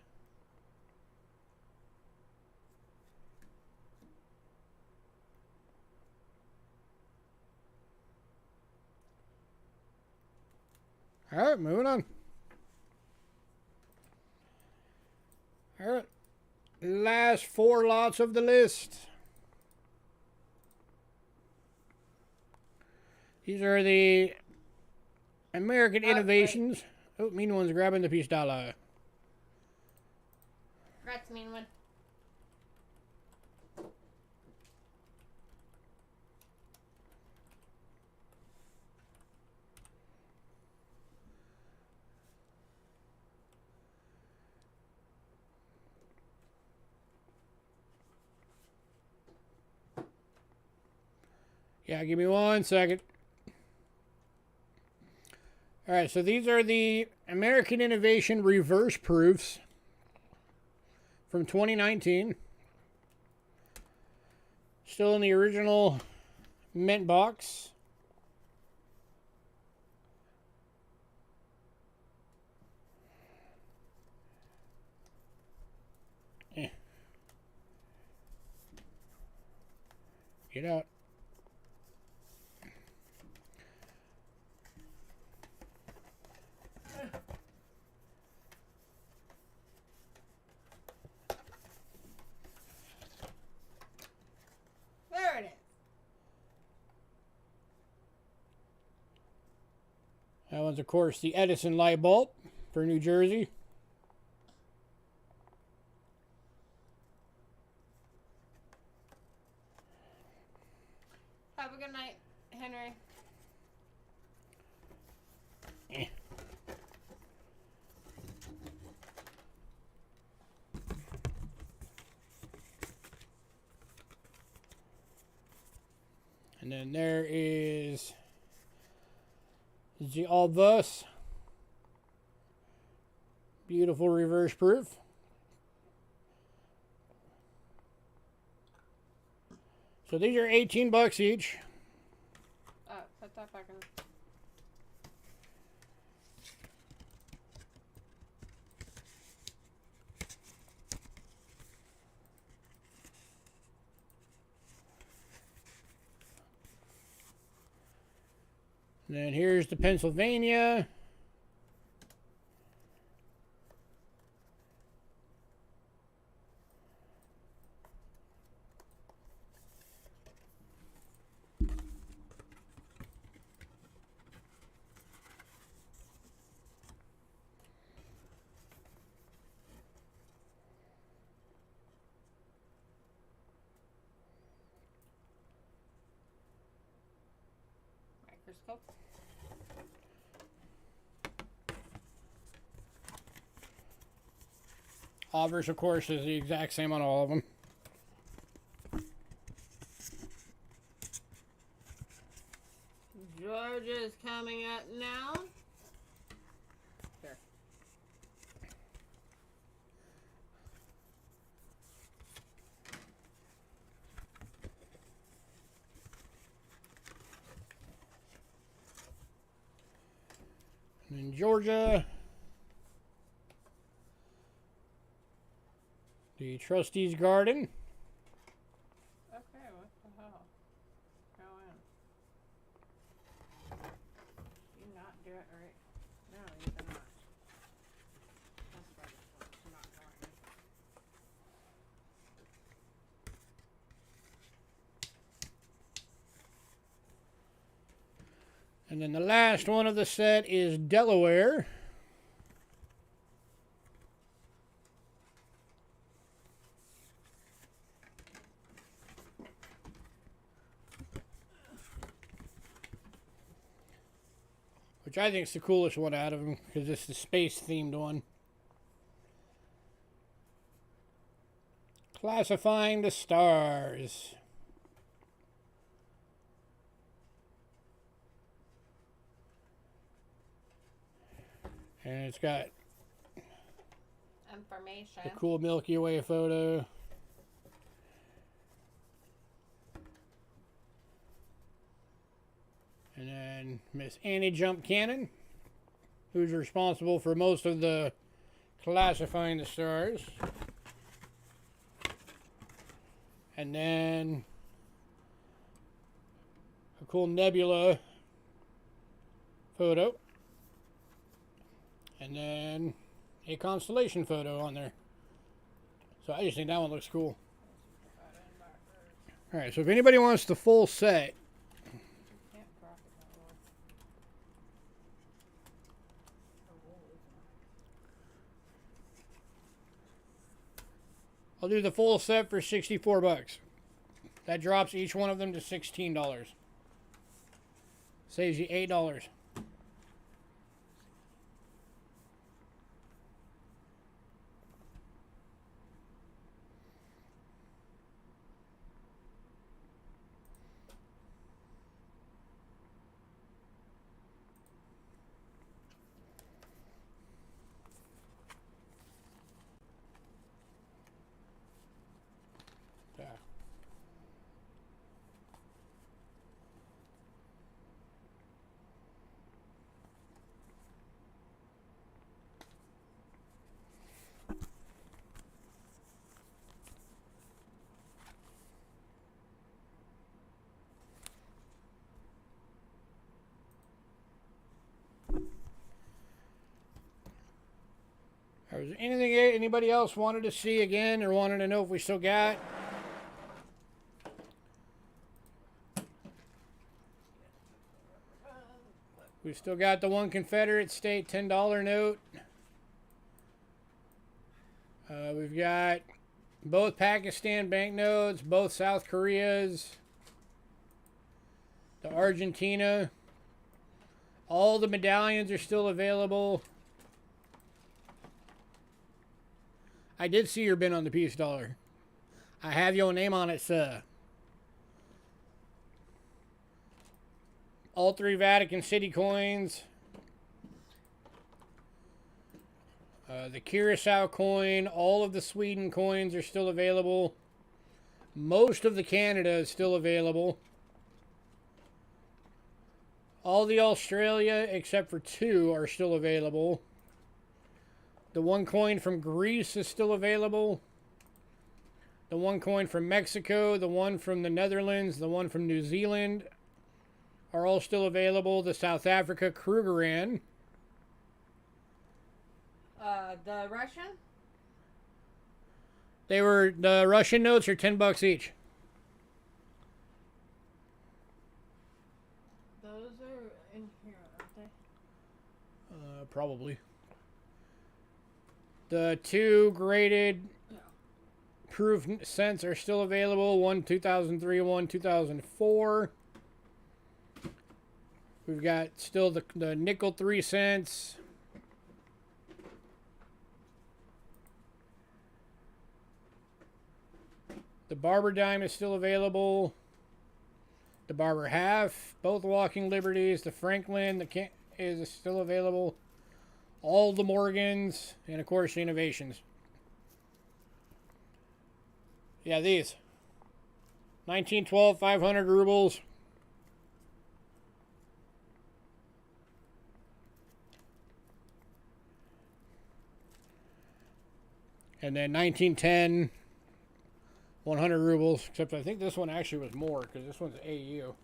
Alright, moving on. Alright. Last 4 lots of the list. These are the American Innovations. Oh, mean one's grabbing the piece dollar. Congrats, mean one. Yeah, give me 1 second. Alright, so these are the American Innovation reverse proofs from 2019. Still in the original mint box. Get out. There it is. That one's, of course, the Edison liable for New Jersey. Have a good night, Henry. then there is the obverse. Beautiful reverse proof. So these are 18 bucks each. Put that back in. And then here's the Pennsylvania. Microscope. Obverse, of course, is the exact same on all of them. Georgia's coming up now. Here. And then Georgia. The Trustees Garden. Okay, what the hell? Go in. You not do it right. No, you did not. That's why it's not going. And then the last one of the set is Delaware. Which I think is the coolest one out of them, because it's the space-themed one. Classifying the stars. And it's got Information. a cool Milky Way photo. And then Miss Annie Jump Cannon, who's responsible for most of the classifying the stars. And then a cool nebula photo. And then a constellation photo on there. So I just think that one looks cool. Alright, so if anybody wants the full set, I'll do the full set for 64 bucks. That drops each one of them to $16. Saves you $8. Yeah. Is there anything anybody else wanted to see again or wanted to know if we still got? We still got the one Confederate State $10 note. We've got both Pakistan banknotes, both South Koreas, the Argentina. All the medallions are still available. I did see your bin on the peace dollar. I have your name on it, sir. All 3 Vatican City coins. The Curacao coin. All of the Sweden coins are still available. Most of the Canada is still available. All the Australia, except for 2, are still available. The 1 coin from Greece is still available. The 1 coin from Mexico, the 1 from the Netherlands, the 1 from New Zealand are all still available. The South Africa Krugerrand. The Russian? The Russian notes are $10 each. Those are in here, aren't they? Probably. The 2 graded proof cents are still available. 1 2003, 1 2004. We've got still the nickel 3 cents. The Barber dime is still available. The Barber half, both Walking Liberties. The Franklin is still available. All the Morgans, and of course the Innovations. Yeah, these. 1912, 500 rubles. And then 1910, 100 rubles. Except I think this one actually was more, because this one's AU.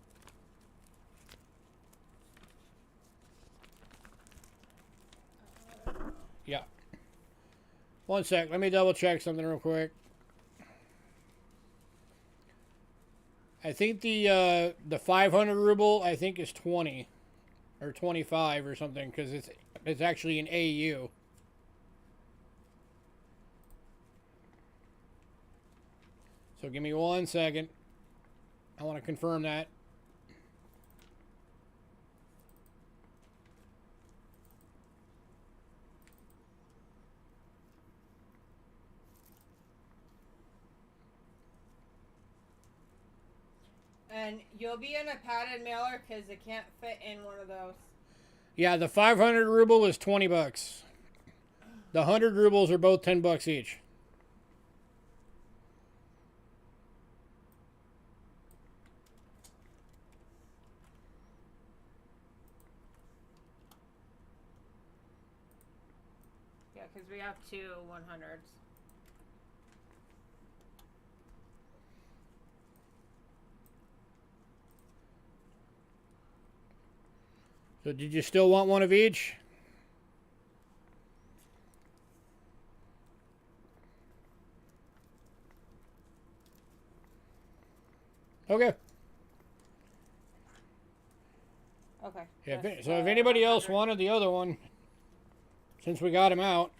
Yeah. One sec. Let me double check something real quick. I think the 500 ruble I think is 20 or 25 or something, because it's actually an AU. So give me 1 second. I want to confirm that. And you'll be in a padded mailer because it can't fit in one of those. Yeah, the 500 ruble is $20. The 100 rubles are both $10 each. Yeah, because we have 2 100s. So did you still want one of each? Okay. Okay. Yeah, so if anybody else wanted the other one, since we got him out.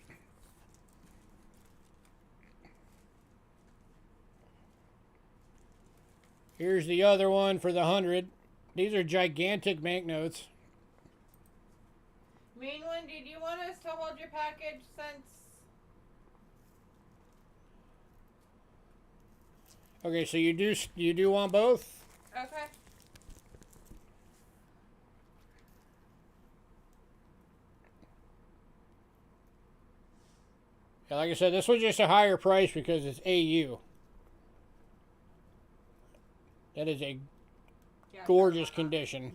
Here's the other one for the 100. These are gigantic banknotes. Mean one, did you want us to hold your package since... Okay, so you do want both? Okay. Yeah, like I said, this was just a higher price because it's AU. That is a gorgeous condition.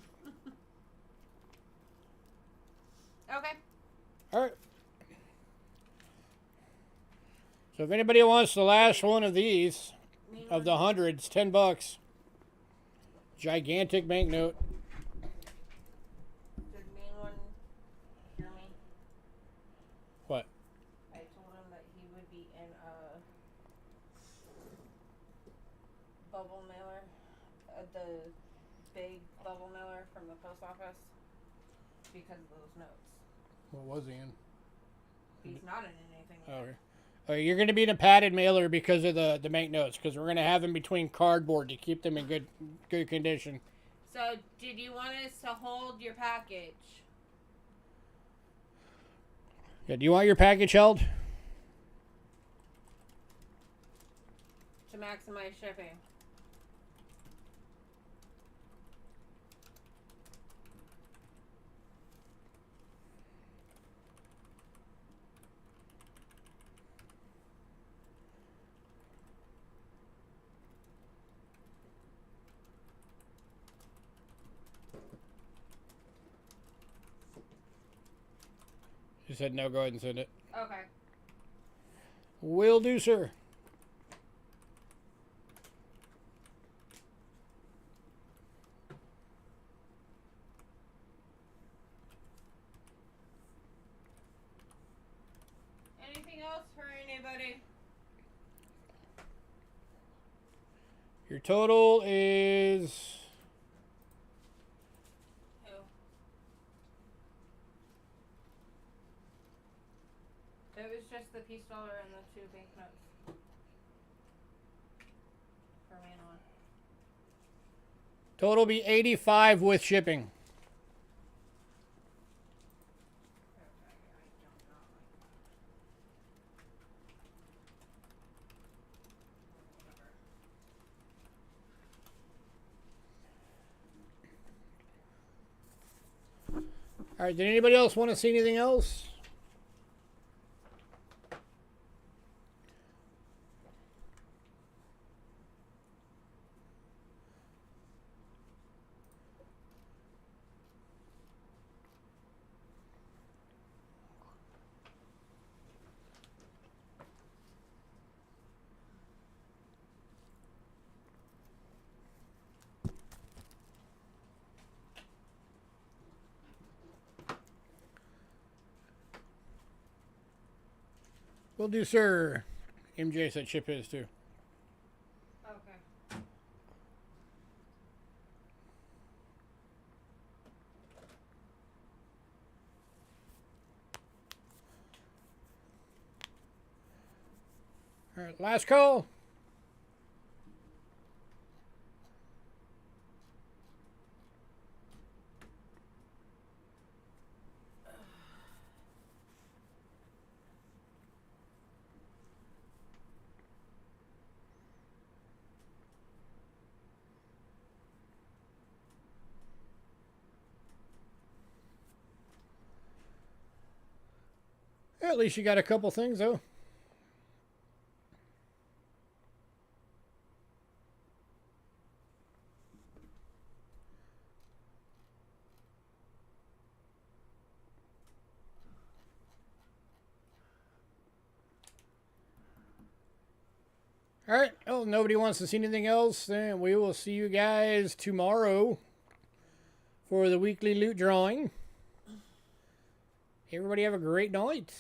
Okay. All right. So if anybody wants the last one of these, of the 100s, $10. Gigantic banknote. Did Mean one hear me? What? I told him that he would be in a bubble mailer, the big bubble mailer from the post office, because of those notes. What was he in? He's not in anything. Oh, okay. You're going to be in a padded mailer because of the banknotes, because we're going to have them between cardboard to keep them in good condition. So, did you want us to hold your package? Yeah, do you want your package held? To maximize shipping. He said no, go ahead and send it. Okay. Will do, sir. Anything else for anybody? Your total is... Who? It was just the peace dollar and the 2 banknotes. For me and on. Total be 85 with shipping. All right, did anybody else want to see anything else? Will do, sir. MJ said ship his too. Okay. All right, last call. At least you got a couple things, though. All right. Oh, nobody wants to see anything else. Then we will see you guys tomorrow for the weekly loot drawing. Everybody have a great night.